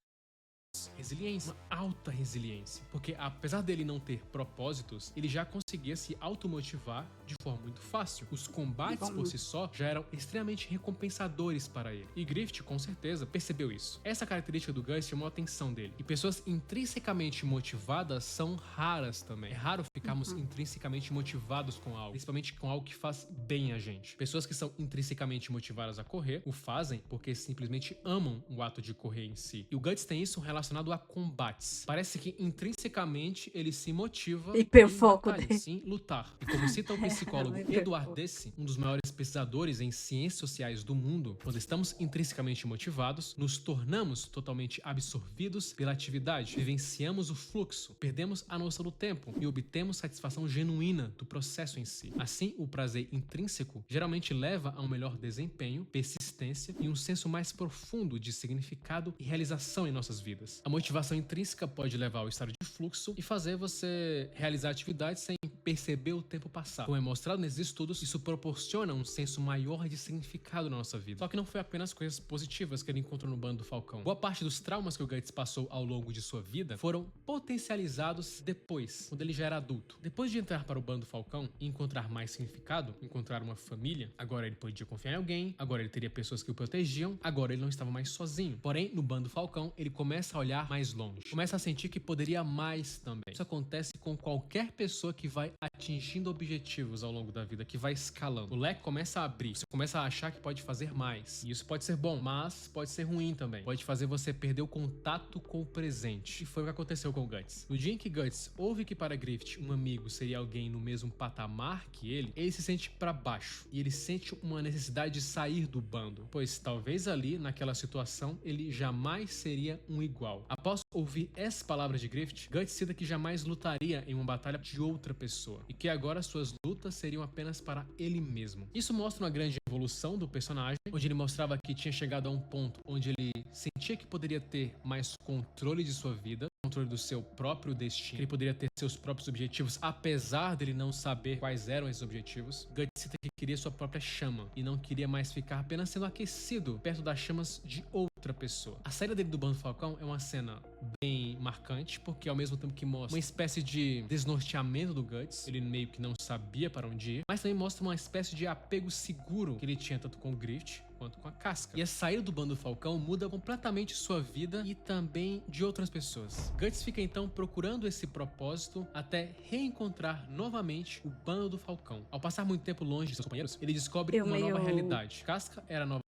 resiliência, uma alta resiliência, porque apesar dele não ter propósitos, ele já conseguia se automotivar de forma muito fácil. Os combates por si só já eram extremamente recompensadores para ele. E Griffith, com certeza, percebeu isso. Essa característica do Gus chamou a atenção dele. E pessoas intrinsecamente motivadas são raras também. É raro ficarmos intrinsecamente motivados com algo, principalmente com algo que faz bem a gente. Pessoas que são intrinsecamente motivadas a correr o fazem porque simplesmente amam o ato de correr em si. E o Guts tem isso relacionado a combates. Parece que intrinsecamente ele se motiva em Hiperfoco batalhas, dele. em lutar. E como cita o psicólogo Edward Deci, um dos maiores pesquisadores em ciências sociais do mundo, quando estamos intrinsecamente motivados, nos tornamos totalmente absorvidos pela atividade, vivenciamos o fluxo, perdemos a noção do tempo e obtemos satisfação genuína do processo em si. Assim, o prazer intrínseco geralmente leva a um melhor desempenho, persistência e um senso mais profundo de significado e realização em nossas vidas. A motivação intrínseca pode levar ao estado de fluxo e fazer você realizar atividades sem perceber o tempo passar. Como é mostrado nesses estudos, isso proporciona um senso maior de significado na nossa vida. Só que não foi apenas coisas positivas que ele encontrou no bando do Falcão. Boa parte dos traumas que o Guts passou ao longo de sua vida foram potencializados depois, quando ele já era adulto. Depois de entrar para o bando Falcão e encontrar mais significado, encontrar uma família, agora ele podia confiar em alguém, agora ele teria pessoas que o protegiam, agora ele não estava mais sozinho. Porém, no bando Falcão, ele começa a olhar mais longe, começa a sentir que poderia mais também. Isso acontece com qualquer pessoa que vai atingindo objetivos ao longo da vida, que vai escalando. O leque começa a abrir, você começa a achar que pode fazer mais. E isso pode ser bom, mas pode ser ruim também. Pode fazer você perder o contato com o presente. E foi o que aconteceu com o Guts. No dia em que Guts ouve que para Griffith um amigo seria alguém no mesmo patamar que ele se sente pra baixo. E ele sente uma necessidade de sair do bando, pois talvez ali, naquela situação, ele jamais seria um igual. Após ouvir essas palavras de Griffith, Guts cita que jamais lutaria em uma batalha de outra pessoa, e que agora suas lutas seriam apenas para ele mesmo. Isso mostra uma grande evolução do personagem, onde ele mostrava que tinha chegado a um ponto onde ele sentia que poderia ter mais controle de sua vida, controle do seu próprio destino, ele poderia ter seus próprios objetivos, apesar dele não saber quais eram esses objetivos. Guts cita que queria sua própria chama e não queria mais ficar apenas sendo aquecido perto das chamas de outra pessoa. A saída dele do Bando Falcão é uma cena bem marcante, porque ao mesmo tempo que mostra uma espécie de desnorteamento do Guts, ele meio que não sabia para onde ir, mas também mostra uma espécie de apego seguro que ele tinha tanto com o Griffith quanto com a Casca. E a saída do Bando Falcão muda completamente sua vida e também de outras pessoas. Guts fica então procurando esse propósito até reencontrar novamente o Bando do Falcão. Ao passar muito tempo longe de seus companheiros, ele descobre Eu uma nova meio realidade. Casca era a nova.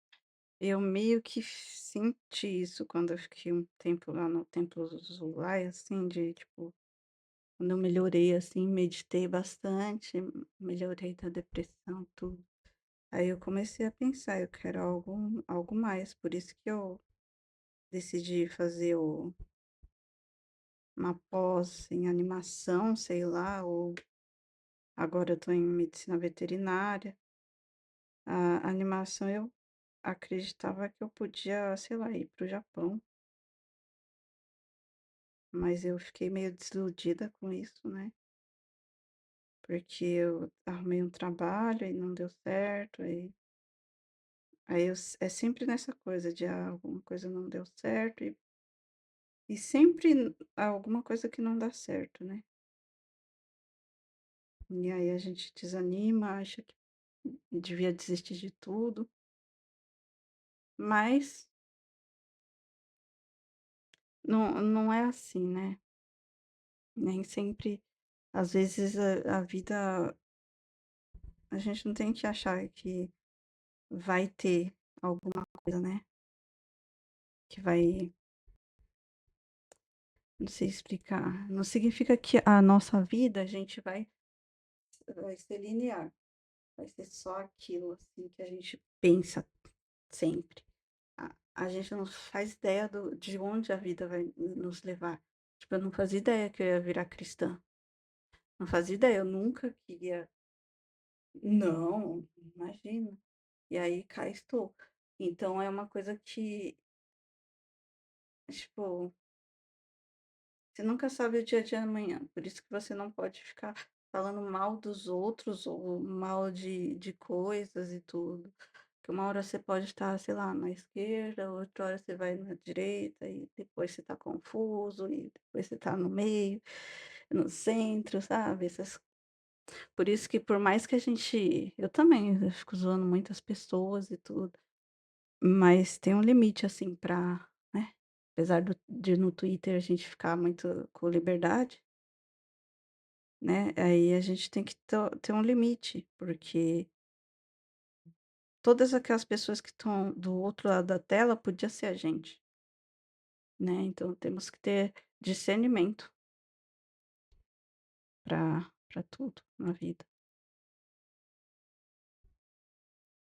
eu meio que senti isso quando eu fiquei um tempo lá no Templo Zulai, assim, de tipo, quando eu melhorei, assim, meditei bastante, melhorei da depressão, tudo. Aí eu comecei a pensar, eu quero algo mais, por isso que eu decidi fazer uma pós em animação, sei lá, ou agora eu tô em medicina veterinária. A animação eu acreditava que eu podia, sei lá, ir para o Japão, mas eu fiquei meio desiludida com isso, né? Porque eu arrumei um trabalho e não deu certo, aí é sempre nessa coisa de alguma coisa não deu certo e sempre há alguma coisa que não dá certo, né? E aí a gente desanima, acha que devia desistir de tudo, mas não é assim, né? Nem sempre, às vezes a vida, a gente não tem que achar que vai ter alguma coisa, né? Que vai, não sei explicar. Não significa que a nossa vida, a gente vai ser linear. Vai ser só aquilo, assim, que a gente pensa sempre. A gente não faz ideia de onde a vida vai nos levar. Tipo, eu não fazia ideia que eu ia virar cristã. Não fazia ideia, eu nunca queria. Não, imagina. E aí cá estou. Então é uma coisa que, tipo, você nunca sabe o dia de amanhã. Por isso que você não pode ficar falando mal dos outros ou mal de coisas e tudo. Que uma hora você pode estar, sei lá, na esquerda, outra hora você vai na direita, e depois você tá confuso, e depois você tá no meio, no centro, sabe? Por isso que por mais que a gente. Eu também, eu fico zoando muitas pessoas e tudo. Mas tem um limite, assim, pra, né? Apesar de no Twitter a gente ficar muito com liberdade, né? Aí a gente tem que ter um limite, porque todas aquelas pessoas que estão do outro lado da tela podia ser a gente, né? Então temos que ter discernimento para tudo na vida.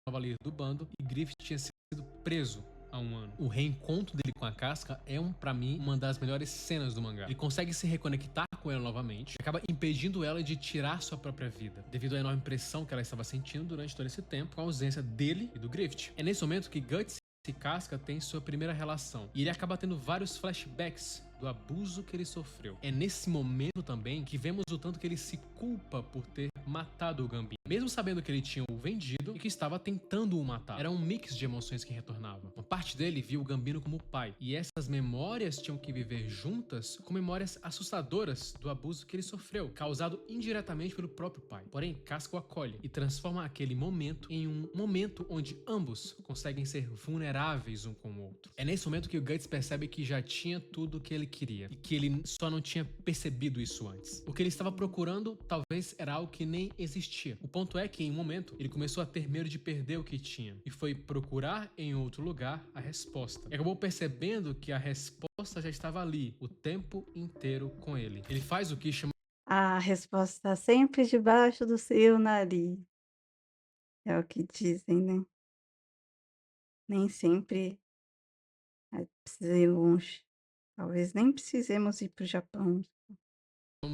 Nova líder do bando e Griffith tinha sido preso há um ano. O reencontro dele com a Casca é, pra mim, uma das melhores cenas do mangá. Ele consegue se reconectar com ela novamente, acaba impedindo ela de tirar sua própria vida, devido à enorme pressão que ela estava sentindo durante todo esse tempo, com a ausência dele e do Griffith. É nesse momento que Guts e Casca têm sua primeira relação, e ele acaba tendo vários flashbacks do abuso que ele sofreu. É nesse momento também que vemos o tanto que ele se culpa por ter matado o Gambit. mesmo sabendo que ele tinha o vendido e que estava tentando o matar. Era um mix de emoções que retornavam. Uma parte dele via o Gambino como pai, e essas memórias tinham que viver juntas com memórias assustadoras do abuso que ele sofreu, causado indiretamente pelo próprio pai. Porém, Casca o acolhe e transforma aquele momento em um momento onde ambos conseguem ser vulneráveis um com o outro. É nesse momento que o Guts percebe que já tinha tudo o que ele queria e que ele só não tinha percebido isso antes. O que ele estava procurando talvez era algo que nem existia. O ponto é que, em um momento, ele começou a ter medo de perder o que tinha e foi procurar em outro lugar a resposta. E acabou percebendo que a resposta já estava ali o tempo inteiro com ele. Ele faz o que chama A resposta está sempre debaixo do seu nariz, é o que dizem, né. Nem sempre precisa ir longe. Talvez nem precisemos ir para o Japão.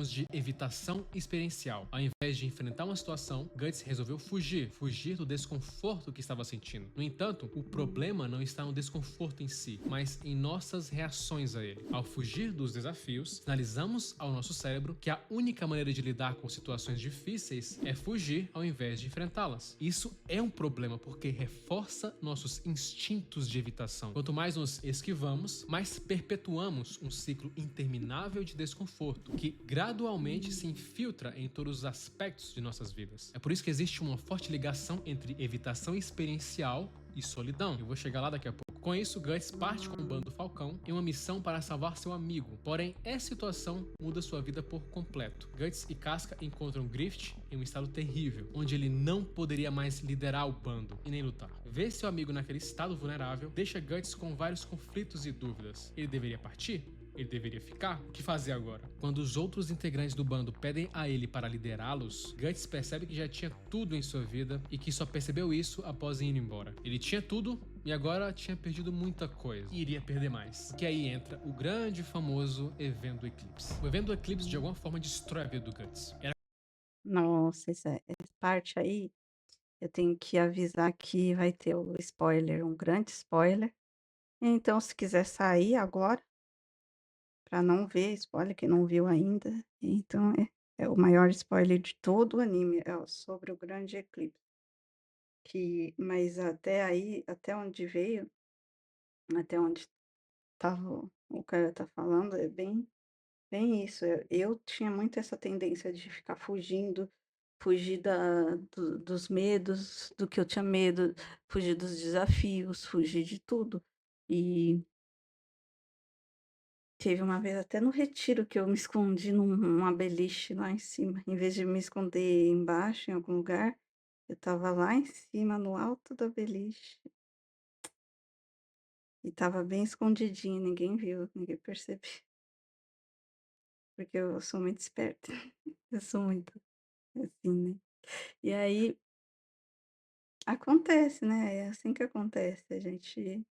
de evitação experiencial. Ao invés de enfrentar uma situação, Guts resolveu fugir do desconforto que estava sentindo. No entanto, o problema não está no desconforto em si, mas em nossas reações a ele. Ao fugir dos desafios, sinalizamos ao nosso cérebro que a única maneira de lidar com situações difíceis é fugir ao invés de enfrentá-las. Isso é um problema porque reforça nossos instintos de evitação. Quanto mais nos esquivamos, mais perpetuamos um ciclo interminável de desconforto que gradualmente se infiltra em todos os aspectos de nossas vidas. É por isso que existe uma forte ligação entre evitação experiencial e solidão. Eu vou chegar lá daqui a pouco. Com isso, Guts parte com o bando Falcão em uma missão para salvar seu amigo. Porém, essa situação muda sua vida por completo. Guts e Casca encontram Griffith em um estado terrível, onde ele não poderia mais liderar o bando e nem lutar. Ver seu amigo naquele estado vulnerável deixa Guts com vários conflitos e dúvidas. Ele deveria partir? Ele deveria ficar? O que fazer agora? Quando os outros integrantes do bando pedem a ele para liderá-los, Guts percebe que já tinha tudo em sua vida e que só percebeu isso após ir embora. Ele tinha tudo e agora tinha perdido muita coisa e iria perder mais. Porque aí entra o grande e famoso evento do eclipse. O evento do eclipse de alguma forma destrói a vida do Guts. Era Nossa, essa parte aí, eu tenho que avisar que vai ter o spoiler, um grande spoiler. Então se quiser sair agora, pra não ver spoiler, quem não viu ainda, então é o maior spoiler de todo o anime, é sobre o grande eclipse. Mas até aí, até onde veio, até onde estava o cara tá falando, é bem isso. Eu tinha muito essa tendência de ficar fugindo, fugir dos medos, do que eu tinha medo, fugir dos desafios, fugir de tudo. E teve uma vez até no retiro que eu me escondi numa beliche lá em cima, em vez de me esconder embaixo em algum lugar, eu estava lá em cima, no alto da beliche, e estava bem escondidinho, ninguém viu, ninguém percebeu, porque eu sou muito esperta, eu sou muito assim, né. E aí acontece, né, é assim que acontece, a gente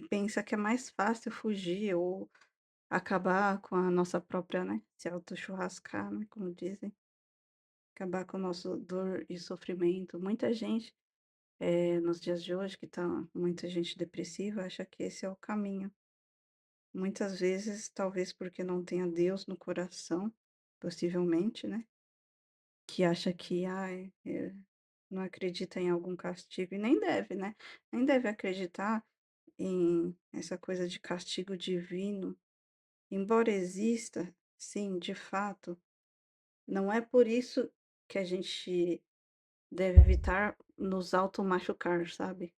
pensa que é mais fácil fugir ou acabar com a nossa própria, né, se auto-churrascar, né, como dizem, acabar com o nosso dor e sofrimento. Muita gente, nos dias de hoje que tá muita gente depressiva, acha que esse é o caminho. Muitas vezes, talvez porque não tenha Deus no coração, possivelmente, né, que acha que, ai, não acredita em algum castigo e nem deve, né, nem deve acreditar em essa coisa de castigo divino, embora exista, sim, de fato, não é por isso que a gente deve evitar nos automachucar, sabe.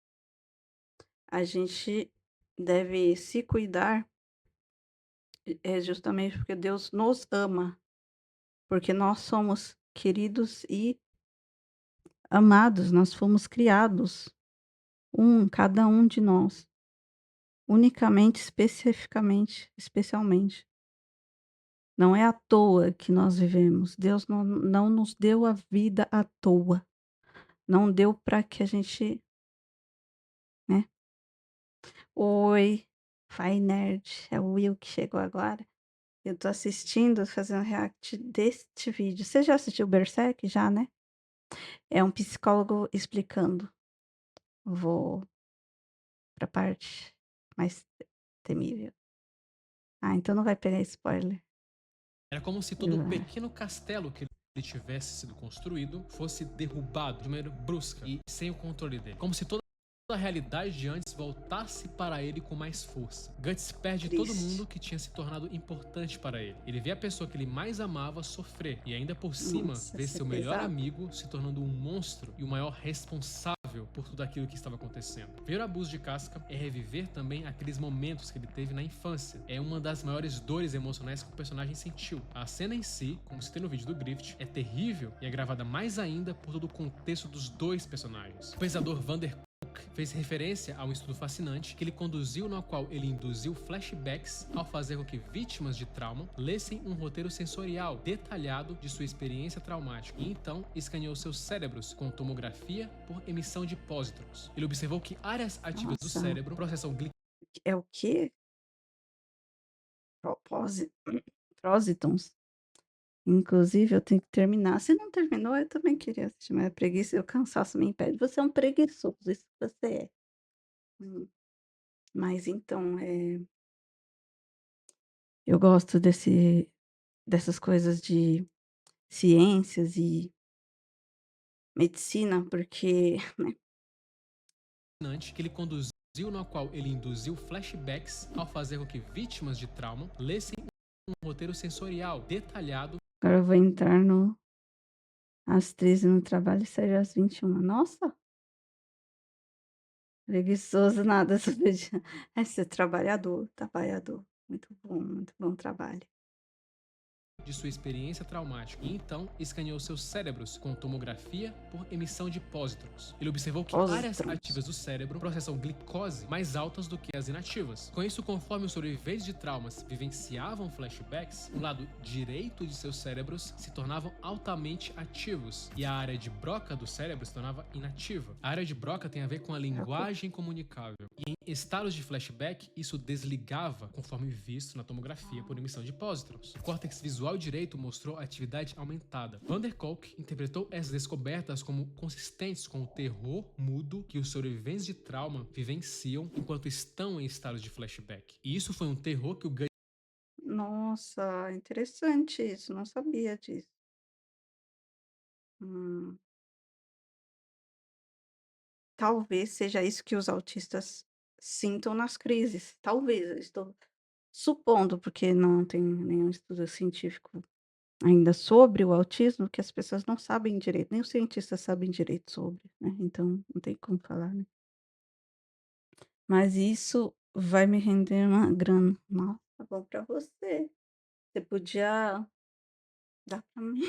A gente deve se cuidar, é justamente porque Deus nos ama, porque nós somos queridos e amados, nós fomos criados, cada um de nós, unicamente, especificamente, especialmente. Não é à toa que nós vivemos. Deus não nos deu a vida à toa. Não deu para que a gente, né. Oi, Fai Nerd, é o Will que chegou agora. Eu tô assistindo, fazendo react deste vídeo. Você já assistiu Berserk? Já, né? É um psicólogo explicando. Vou pra parte mais temível. Ah, então não vai pegar spoiler. como se todo o Vai. pequeno castelo que ele tivesse sido construído fosse derrubado de maneira brusca e sem o controle dele. Como se toda a realidade de antes voltasse para ele com mais força. Guts perde todo Triste. mundo que tinha se tornado importante para ele. Ele vê a pessoa que ele mais amava sofrer e ainda por cima Nossa, vê isso é seu melhor pesado. amigo se tornando um monstro e o maior responsável por tudo aquilo que estava acontecendo. Ver o abuso de Casca é reviver também aqueles momentos que ele teve na infância. É uma das maiores dores emocionais que o personagem sentiu. A cena em si, como se tem no vídeo do Griffith, é terrível e é gravada mais ainda por todo o contexto dos dois personagens. O pensador Vander fez referência a um estudo fascinante que ele conduziu, no qual ele induziu flashbacks ao fazer com que vítimas de trauma lessem um roteiro sensorial detalhado de sua experiência traumática e então escaneou seus cérebros com tomografia por emissão de pósitrons. Ele observou que áreas ativas do Nossa, cérebro processam é o quê? Propósi Prósitons. Inclusive, eu tenho que terminar. Se não terminou, eu também queria assistir, mas a preguiça e o cansaço me impede. Você é um preguiçoso, isso você é. Hum. Mas então, eu gosto dessas coisas de ciências e medicina, porque que ele conduziu, no qual ele induziu flashbacks ao fazer com que vítimas de trauma lessem um roteiro sensorial detalhado agora eu vou entrar no às 13 no trabalho e sair às 21. Nossa, preguiçoso nada, saber de é ser trabalhador, trabalhador. Muito bom trabalho. de sua experiência traumática e então escaneou seus cérebros com tomografia por emissão de pósitrons. Ele observou que áreas Pósitrons. ativas do cérebro processam glicose mais altas do que as inativas. Com isso, conforme os sobreviventes de traumas vivenciavam flashbacks, o lado direito de seus cérebros se tornavam altamente ativos e a área de Broca do cérebro se tornava inativa. A área de Broca tem a ver com a É o quê? linguagem comunicável e em estados de flashback isso desligava conforme visto na tomografia por emissão de pósitrons. O córtex visual direito mostrou atividade aumentada. Van der Kolk interpretou essas descobertas como consistentes com o terror mudo que os sobreviventes de trauma vivenciam enquanto estão em estados de flashback. E isso foi um terror que o Guts Nossa, interessante isso, não sabia disso. Hum, talvez seja isso que os autistas sintam nas crises. Talvez, eu estou supondo, porque não tem nenhum estudo científico ainda sobre o autismo, que as pessoas não sabem direito, nem os cientistas sabem direito sobre, né, então não tem como falar, né. Mas isso vai me render uma grana. Nossa, bom pra você. Você podia dar pra mim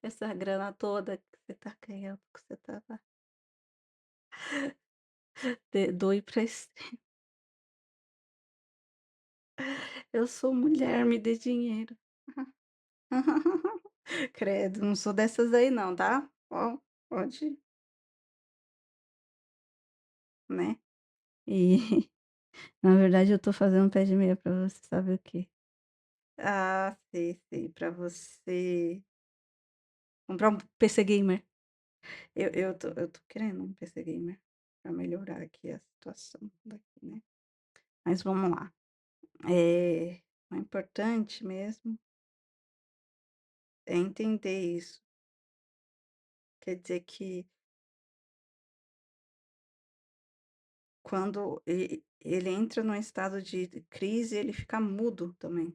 essa grana toda que você tá ganhando, que você estava doe pra esse eu sou mulher, me dê dinheiro. Credo, não sou dessas aí não, tá. Ó, pode, né. E na verdade eu tô fazendo um pé de meia pra você, sabe o quê? Ah, sei, sei, pra você comprar um PC gamer. Eu tô querendo um PC gamer pra melhorar aqui a situação daqui, né. Mas vamos lá. O importante mesmo é entender isso. Quer dizer que quando ele entra num estado de crise, ele fica mudo também.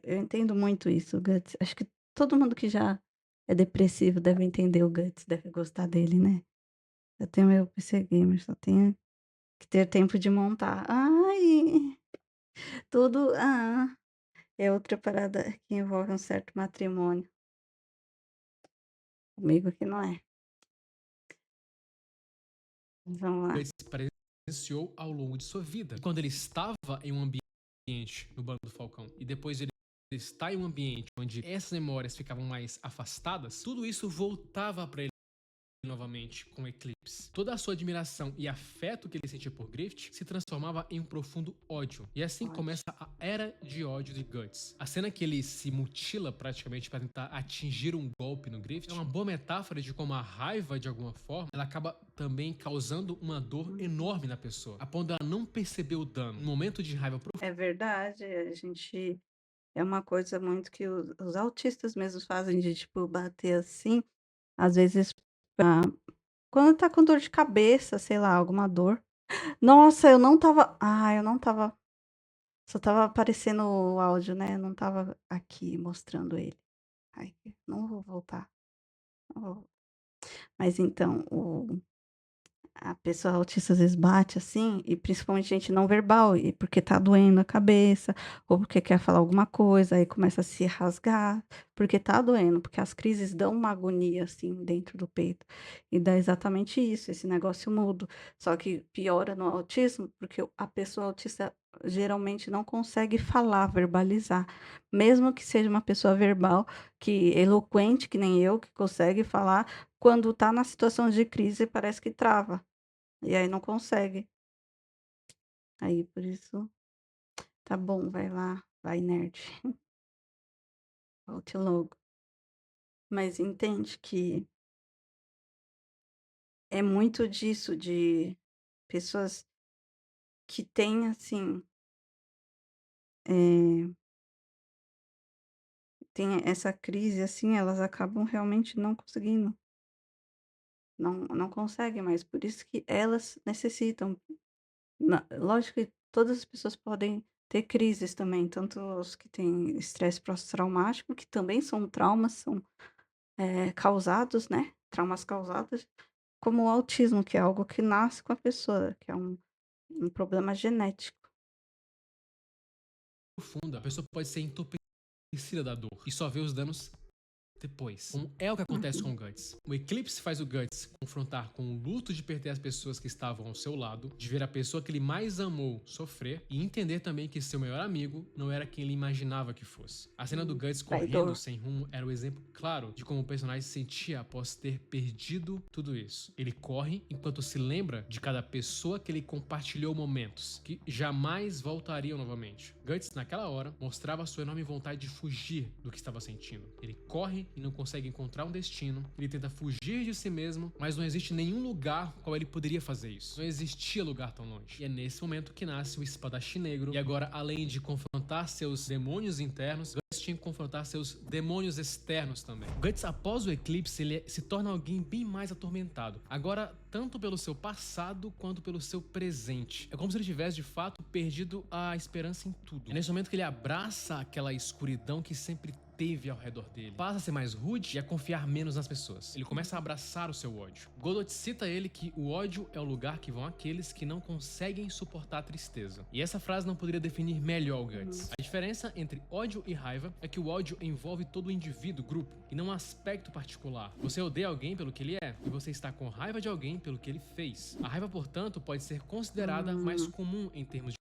Eu entendo muito isso, o Guts. Acho que todo mundo que já é depressivo deve entender o Guts, deve gostar dele, né. Eu tenho meu PC gamer, só tenho que ter tempo de montar. Ai, tudo é outra parada que envolve um certo matrimônio. Comigo que não é. Vamos lá. presenciou ao longo de sua vida. E quando ele estava em um ambiente no Bando do Falcão e depois ele está em um ambiente onde essas memórias ficavam mais afastadas, tudo isso voltava para ele novamente com Eclipse. Toda a sua admiração e afeto que ele sentia por Griffith se transformava em um profundo ódio. E assim Ódio. começa a era de ódio de Guts. A cena que ele se mutila praticamente para tentar atingir um golpe no Griffith é uma boa metáfora de como a raiva, de alguma forma, ela acaba também causando uma dor Uhum. enorme na pessoa, a ponto de ela não perceber o dano. Um momento de raiva É verdade, a gente É uma coisa muito que os autistas mesmos fazem de, tipo, bater assim, às vezes quando tá com dor de cabeça, sei lá, alguma dor. Nossa, eu não estava só estava aparecendo o áudio, né, eu não estava aqui mostrando ele. Ai, não vou voltar, não vou mas então, a pessoa autista às vezes bate, assim, e principalmente gente não verbal, e porque tá doendo a cabeça, ou porque quer falar alguma coisa, aí começa a se rasgar, porque tá doendo, porque as crises dão uma agonia, assim, dentro do peito, e dá exatamente isso, esse negócio mudo. Só que piora no autismo, porque a pessoa autista geralmente não consegue falar, verbalizar, mesmo que seja uma pessoa verbal, que eloquente, que nem eu, que consegue falar, quando tá na situação de crise parece que trava. E aí não consegue. Aí por isso, tá bom, vai lá, vai nerd, volte logo. Mas entende que é muito disso, de pessoas que têm, assim, eh, têm essa crise, assim, elas acabam realmente não conseguindo, não conseguem mais, por isso que elas necessitam. Lógico que todas as pessoas podem ter crises também, tanto os que têm estresse pós-traumático, que também são traumas, são causados, né, traumas causados, como o autismo, que é algo que nasce com a pessoa, que é um problema genético. Profunda, a pessoa pode ser entorpecida da dor e só vê os danos depois. Como é o que acontece com Uhum. o Guts. O eclipse faz o Guts confrontar com o luto de perder as pessoas que estavam ao seu lado, de ver a pessoa que ele mais amou sofrer e entender também que seu melhor amigo não era quem ele imaginava que fosse. A cena do Guts correndo Traidor. sem rumo era o exemplo claro de como o personagem se sentia após ter perdido tudo isso. Ele corre enquanto se lembra de cada pessoa que ele compartilhou momentos, que jamais voltariam novamente. Guts, naquela hora, mostrava sua enorme vontade de fugir do que estava sentindo. Ele corre e não consegue encontrar um destino, ele tenta fugir de si mesmo, mas não existe nenhum lugar qual ele poderia fazer isso. Não existia lugar tão longe. E é nesse momento que nasce o espadachim negro, e agora, além de confrontar seus demônios internos, Guts tinha que confrontar seus demônios externos também. Guts, após o eclipse, ele se torna alguém bem mais atormentado. Agora, tanto pelo seu passado quanto pelo seu presente. É como se ele tivesse, de fato, perdido a esperança em tudo. É nesse momento que ele abraça aquela escuridão que sempre teve ao redor dele. Passa a ser mais rude e a confiar menos nas pessoas. Ele começa a abraçar o seu ódio. Godot cita ele que o ódio é o lugar que vão aqueles que não conseguem suportar a tristeza. E essa frase não poderia definir melhor o Guts. A diferença entre ódio e raiva é que o ódio envolve todo o indivíduo, grupo, e não um aspecto particular. Você odeia alguém pelo que ele é, e você está com raiva de alguém pelo que ele fez. A raiva, portanto, pode ser considerada mais Hum, comum em termos de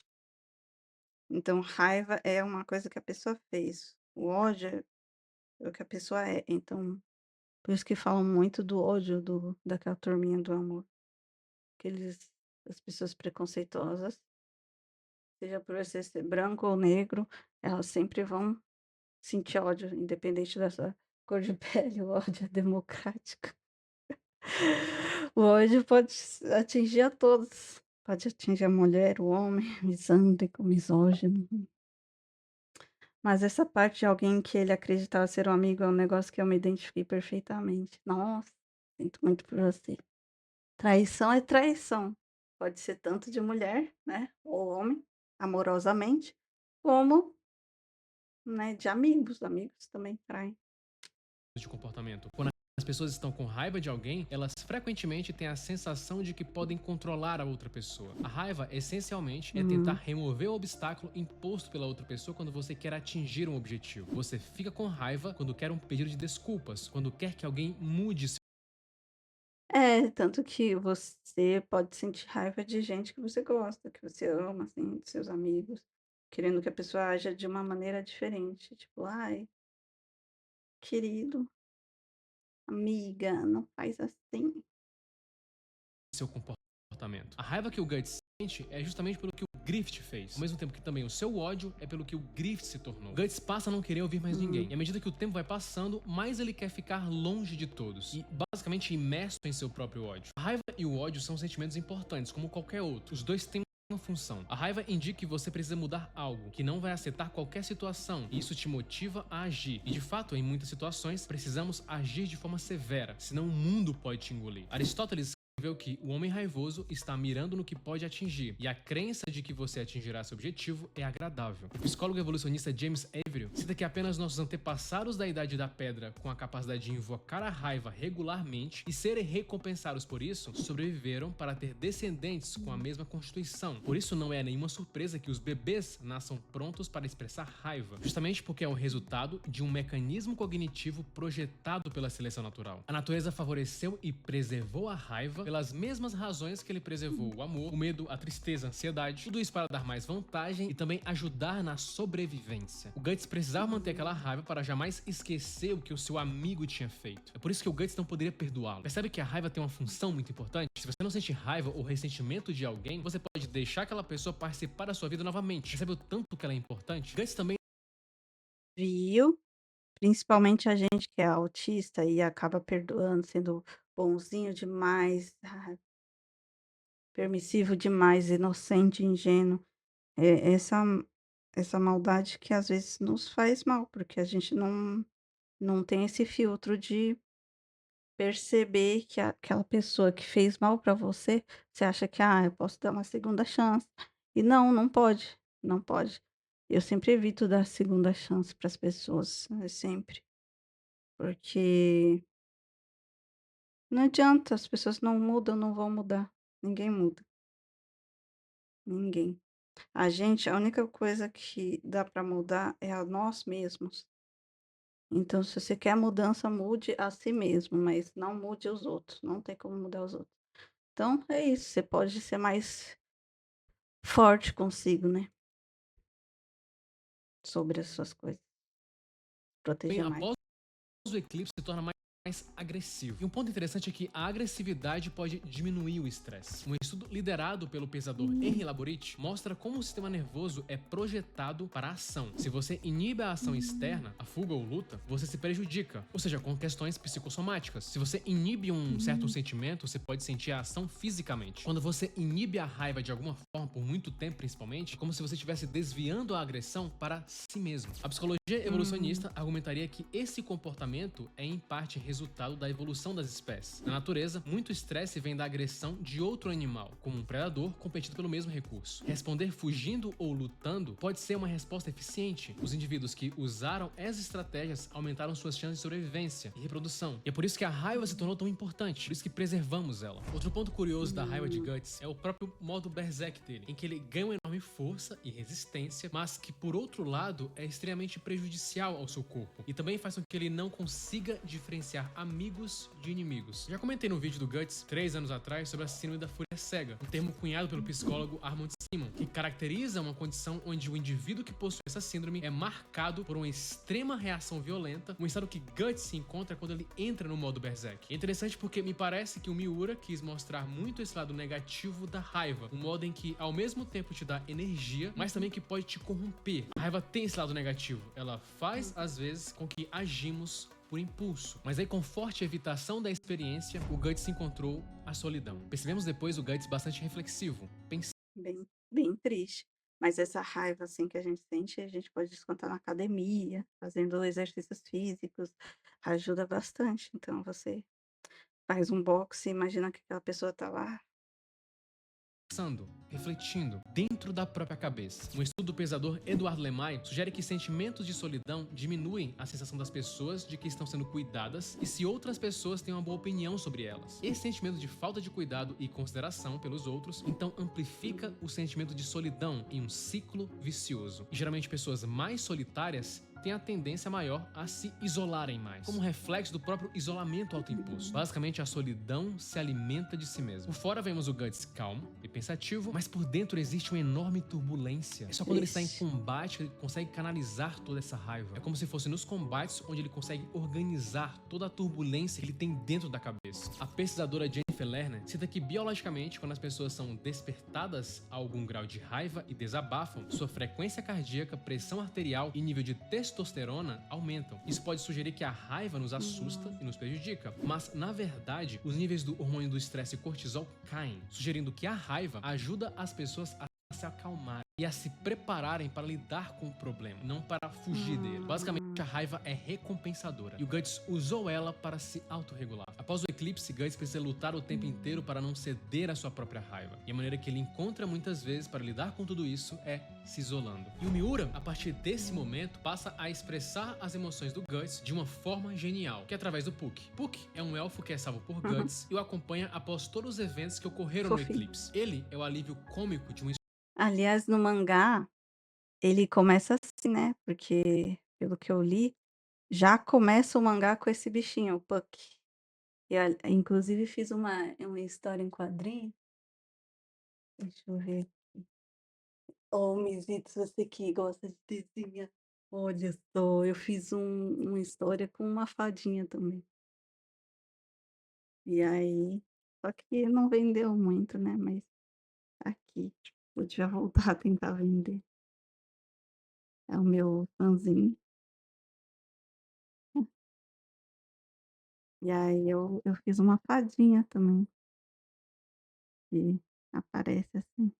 então raiva é uma coisa que a pessoa fez, o ódio é o que a pessoa é, então por isso que falam muito do ódio daquela turminha do amor, aqueles as pessoas preconceituosas, seja por você ser branco ou negro, elas sempre vão sentir ódio, independente da sua cor de pele, o ódio é democrático. O ódio pode atingir a todos, pode atingir a mulher, o homem, misândrico, misógino. Mas essa parte de alguém que ele acreditava ser um amigo é um negócio que eu me identifiquei perfeitamente. Nossa, sinto muito por você. Traição é traição. Pode ser tanto de mulher, né, ou homem, amorosamente, como, né, de amigos. Amigos também traem. comportamento. Quando as pessoas estão com raiva de alguém, elas frequentemente têm a sensação de que podem controlar a outra pessoa. A raiva, essencialmente, é tentar Uhum. remover o obstáculo imposto pela outra pessoa quando você quer atingir um objetivo. Você fica com raiva quando quer um pedido de desculpas, quando quer que alguém mude seu É, tanto que você pode sentir raiva de gente que você gosta, que você ama, assim, de seus amigos, querendo que a pessoa aja de uma maneira diferente. Tipo, ai, querido, amiga, não faz assim. comportamento. A raiva que o Guts sente é justamente pelo que o Griffith fez, ao mesmo tempo que também o seu ódio é pelo que o Griffith se tornou. Guts passa a não querer ouvir mais ninguém, e à medida que o tempo vai passando, mais ele quer ficar longe de todos, e basicamente imerso em seu próprio ódio. A raiva e o ódio são sentimentos importantes, como qualquer outro. Os dois têm uma função. A raiva indica que você precisa mudar algo, que não vai aceitar qualquer situação, e isso te motiva a agir. E de fato, em muitas situações, precisamos agir de forma severa, senão o mundo pode te engolir. Aristóteles escreveu que o homem raivoso está mirando no que pode atingir, e a crença de que você atingirá seu objetivo é agradável. O psicólogo evolucionista James Avery cita que apenas nossos antepassados da Idade da Pedra, com a capacidade de invocar a raiva regularmente e serem recompensados por isso, sobreviveram para ter descendentes com a mesma constituição. Por isso não é nenhuma surpresa que os bebês nasçam prontos para expressar raiva, justamente porque é o resultado de um mecanismo cognitivo projetado pela seleção natural. A natureza favoreceu e preservou a raiva pelas mesmas razões que ele preservou o amor, o medo, a tristeza, a ansiedade, tudo isso para dar mais vantagem e também ajudar na sobrevivência. O Guts precisava manter aquela raiva para jamais esquecer o que o seu amigo tinha feito. É por isso que o Guts não poderia perdoá-lo. Percebe que a raiva tem uma função muito importante? Se você não sente raiva ou ressentimento de alguém, você pode deixar aquela pessoa participar da sua vida novamente. Percebe o tanto que ela é importante? Guts também Viu? Principalmente a gente que é autista e acaba perdoando, sendo bonzinho demais, permissivo demais, inocente, ingênuo. Essa maldade que às vezes nos faz mal, porque a gente não tem esse filtro de perceber que aquela pessoa que fez mal pra você, você acha que: "Ah, eu posso dar uma segunda chance", e não, não pode, não pode. Eu sempre evito dar segunda chance para as pessoas, sempre, porque não adianta, as pessoas não mudam, não vão mudar, ninguém muda, ninguém. A única coisa que dá para mudar é a nós mesmos. Então, se você quer mudança, mude a si mesmo, mas não mude os outros, não tem como mudar os outros. Então é isso, você pode ser mais forte consigo, né, sobre as suas coisas, proteger mais. após o eclipse se torna mais agressivo. E um ponto interessante é que a agressividade pode diminuir o estresse. Um estudo liderado pelo pesador Henry Laborit mostra como o sistema nervoso é projetado para a ação. Se você inibe a ação externa, a fuga ou luta, você se prejudica, ou seja, com questões psicossomáticas. Se você inibe um certo sentimento, você pode sentir a ação fisicamente. Quando você inibe a raiva de alguma forma, por muito tempo principalmente, é como se você estivesse desviando a agressão para si mesmo. A psicologia evolucionista argumentaria que esse comportamento é em parte resultado da evolução das espécies. Na natureza, muito estresse vem da agressão de outro animal, como um predador competindo pelo mesmo recurso. Responder fugindo ou lutando pode ser uma resposta eficiente. Os indivíduos que usaram essas estratégias aumentaram suas chances de sobrevivência e reprodução. E é por isso que a raiva se tornou tão importante, por isso que preservamos ela. Outro ponto curioso da raiva de Guts é o próprio modo Berserk dele, em que ele ganha uma enorme força e resistência, mas que por outro lado é extremamente prejudicial ao seu corpo, e também faz com que ele não consiga diferenciar amigos de inimigos. Já comentei no vídeo do Guts, 3 anos atrás, sobre a síndrome da fúria cega, um termo cunhado pelo psicólogo Armand Simon, que caracteriza uma condição onde o indivíduo que possui essa síndrome é marcado por uma extrema reação violenta, um estado que Guts se encontra quando ele entra no modo Berserk. É interessante porque me parece que o Miura quis mostrar muito esse lado negativo da raiva, um modo em que ao mesmo tempo te dá energia, mas também que pode te corromper. A raiva tem esse lado negativo, ela faz às vezes com que agimos por impulso. Mas aí, com forte evitação da experiência, o Guts encontrou a solidão. Percebemos depois o Guts bastante reflexivo, Bem, bem triste. Mas essa raiva, assim, que a gente sente, a gente pode descontar na academia, fazendo exercícios físicos, ajuda bastante. Então você faz um boxe, imagina que aquela pessoa tá lá. pensando, refletindo, dentro da própria cabeça. Um estudo do pesador Edward Lemay sugere que sentimentos de solidão diminuem a sensação das pessoas de que estão sendo cuidadas e se outras pessoas têm uma boa opinião sobre elas. Esse sentimento de falta de cuidado e consideração pelos outros, então amplifica o sentimento de solidão em um ciclo vicioso. E geralmente pessoas mais solitárias têm a tendência maior a se isolarem mais, como reflexo do próprio isolamento autoimposto. Basicamente, a solidão se alimenta de si mesmo. Por fora vemos o Guts calmo e pensativo, mas por dentro existe uma enorme turbulência. É só quando ele está em combate que ele consegue canalizar toda essa raiva. É como se fosse nos combates onde ele consegue organizar toda a turbulência que ele tem dentro da cabeça. A pesquisadora Jennifer Lerner cita que biologicamente, quando as pessoas são despertadas a algum grau de raiva e desabafam, sua frequência cardíaca, pressão arterial e nível de testosterona aumentam. Isso pode sugerir que a raiva nos assusta e nos prejudica, mas na verdade os níveis do hormônio do estresse cortisol caem, sugerindo que a raiva ajuda as pessoas a se acalmarem e a se prepararem para lidar com o problema, não para fugir dele. Basicamente, a raiva é recompensadora e o Guts usou ela para se autorregular. Após o eclipse, Guts precisa lutar o tempo inteiro para não ceder à sua própria raiva. E a maneira que ele encontra muitas vezes para lidar com tudo isso é se isolando. E o Miura, a partir desse momento, passa a expressar as emoções do Guts de uma forma genial, que é através do Puck. Puck é um elfo que é salvo por Guts e o acompanha após todos os eventos que ocorreram no Fofinho. eclipse. Ele é o alívio cômico de uma Aliás, no mangá, ele começa assim, né, porque pelo que eu li, já começa o mangá com esse bichinho, o Puck. E a inclusive fiz uma história em quadrinho, deixa eu ver. Ô, Misitos, você que gosta de desenhar, olha só, eu fiz uma história com uma fadinha também. E aí só que não vendeu muito, né, mas tá aqui, podia voltar a tentar vender. É o meu fanzine. E aí eu fiz uma fadinha também, que aparece assim,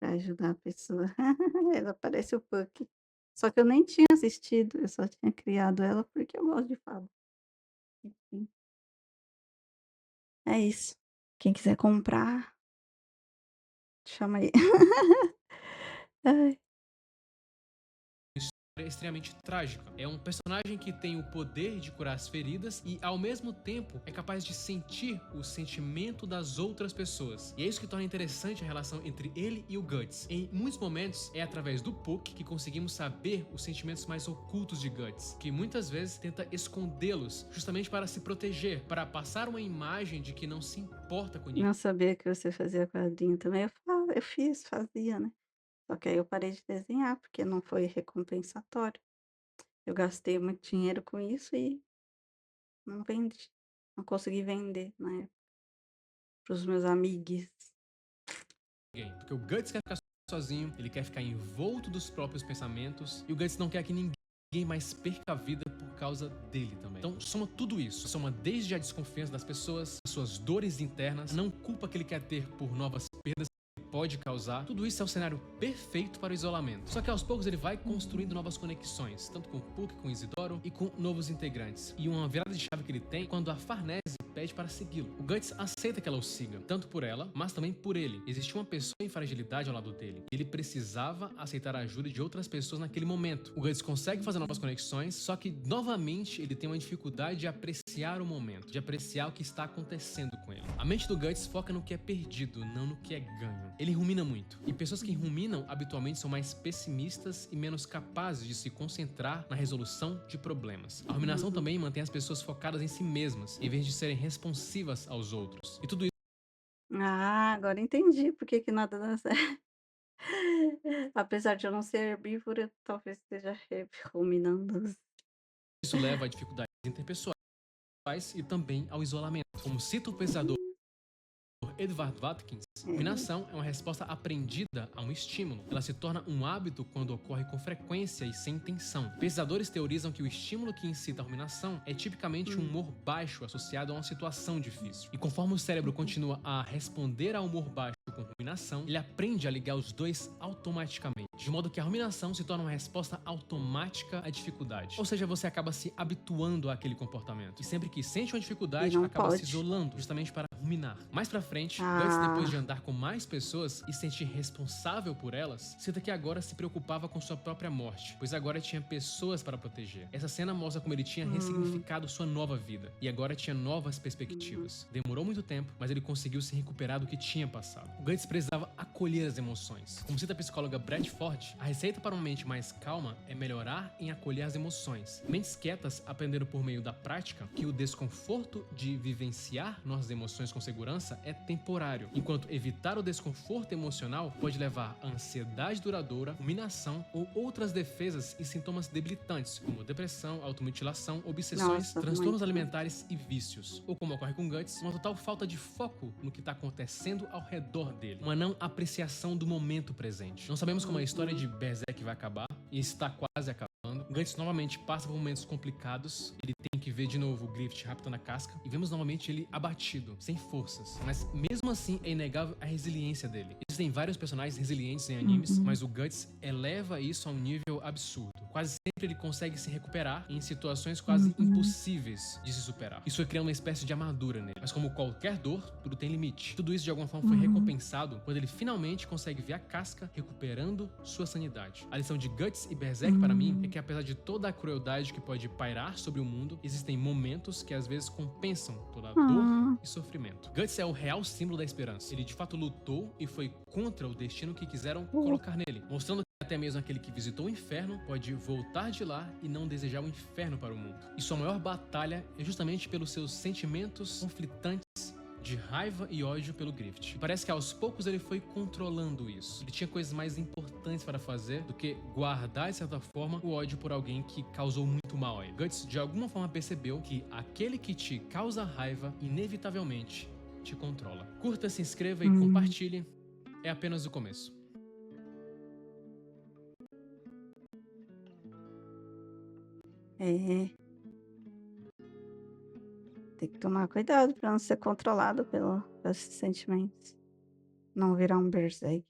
pra ajudar a pessoa. Ela parece o Puck. Só que eu nem tinha assistido, eu só tinha criado ela porque eu gosto de fada. Enfim, é isso. Quem quiser comprar, chama aí. Ai. história extremamente trágica. É um personagem que tem o poder de curar as feridas e, ao mesmo tempo, é capaz de sentir o sentimento das outras pessoas. E é isso que torna interessante a relação entre ele e o Guts. Em muitos momentos, é através do Puck que conseguimos saber os sentimentos mais ocultos de Guts, que muitas vezes tenta escondê-los justamente para se proteger, para passar uma imagem de que não se importa com ninguém. Não sabia que você fazia quadrinho também. Eu fiz, fazia, né. Só que aí eu parei de desenhar, porque não foi recompensatório. Eu gastei muito dinheiro com isso e não vendi. Não consegui vender na época para os meus amigos. Porque o Guts quer ficar sozinho, ele quer ficar envolto dos próprios pensamentos, e o Guts não quer que ninguém mais perca a vida por causa dele também. Então soma tudo isso, soma desde a desconfiança das pessoas, suas dores internas, não culpa que ele quer ter por novas perdas que pode causar. Tudo isso é o cenário perfeito para o isolamento. Só que aos poucos ele vai construindo novas conexões, tanto com o Puck, com o Isidoro e com novos integrantes. E uma virada de chave que ele tem quando a Farnese pede para segui-lo. O Guts aceita que ela o siga, tanto por ela, mas também por ele. Existia uma pessoa em fragilidade ao lado dele. Ele precisava aceitar a ajuda de outras pessoas naquele momento. O Guts consegue fazer novas conexões, só que novamente ele tem uma dificuldade de apreciar o momento, de apreciar o que está acontecendo com ele. A mente do Guts foca no que é perdido, não no que é ganho. Ele rumina muito, e pessoas que ruminam habitualmente são mais pessimistas e menos capazes de se concentrar na resolução de problemas. A ruminação também mantém as pessoas focadas em si mesmas, em vez de serem responsivas aos outros. E tudo Ah, agora entendi por que que nada dá certo. Apesar de eu não ser herbívora, talvez esteja ruminando. isso leva a dificuldades interpessoais e também ao isolamento. Como cita o pensador Edward Watkins, ruminação é uma resposta aprendida a um estímulo. Ela se torna um hábito quando ocorre com frequência e sem intenção. Pesquisadores teorizam que o estímulo que incita a ruminação é tipicamente um humor baixo associado a uma situação difícil. E conforme o cérebro continua a responder ao humor baixo com ruminação, ele aprende a ligar os dois automaticamente, de modo que a ruminação se torna uma resposta automática à dificuldade. Ou seja, você acaba se habituando àquele comportamento. E sempre que sente uma E dificuldade, não acaba se pode. isolando, justamente para ruminar. Mais pra frente, Ah. Guts, depois de andar com mais pessoas e se sentir responsável por elas, cita que agora se preocupava com sua própria morte, pois agora tinha pessoas para proteger. Essa cena mostra como ele tinha ressignificado sua nova vida e agora tinha novas perspectivas. Demorou muito tempo, mas ele conseguiu se recuperar do que tinha passado. O Guts precisava acolher as emoções. Como cita a psicóloga Brett Ford, a receita para uma mente mais calma é melhorar em acolher as emoções. Mentes quietas aprenderam por meio da prática que o desconforto de vivenciar nossas emoções com segurança é temporário, enquanto evitar o desconforto emocional pode levar a ansiedade duradoura, ruminação ou outras defesas e sintomas debilitantes, como depressão, automutilação, obsessões, Nossa, transtornos muito. alimentares e vícios. Ou como ocorre com Guts, uma total falta de foco no que está acontecendo ao redor dele. Uma não apreciação do momento presente. Não sabemos como a história de Berserk vai acabar, e está quase acabando. Guts novamente passa por momentos complicados, ele tem que ver de novo o Griffith raptando a casca, e vemos novamente ele abatido, sem forças. Mas mesmo assim é inegável a resiliência dele. Isso Existem vários personagens resilientes em animes, Uhum. mas o Guts eleva isso a um nível absurdo. Quase sempre ele consegue se recuperar em situações quase Uhum. impossíveis de se superar. Isso vai criando uma espécie de armadura nele. Mas como qualquer dor, tudo tem limite. Tudo isso de alguma forma foi Uhum. recompensado quando ele finalmente consegue ver a casca recuperando sua sanidade. A lição de Guts e Berserk para mim é Hum. que apesar de toda a crueldade que pode pairar sobre o mundo, existem momentos que às vezes compensam toda a dor Ah. e sofrimento. Guts é o real símbolo da esperança. Ele de fato lutou e foi contra o destino que quiseram Uh. colocar nele, mostrando que até mesmo aquele que visitou o inferno pode voltar de lá e não desejar o inferno para o mundo. E sua maior batalha é justamente pelos seus sentimentos conflitantes de raiva e ódio pelo Griffith. E parece que aos poucos ele foi controlando isso. Ele tinha coisas mais importantes para fazer do que guardar, de certa forma, o ódio por alguém que causou muito mal a ele. Guts, de alguma forma, percebeu que aquele que te causa raiva, inevitavelmente, te controla. Curta, se inscreva e Hum. compartilhe. É apenas o começo. É. Tem que tomar cuidado para não ser controlado pelos sentimentos. Não virar um berserk.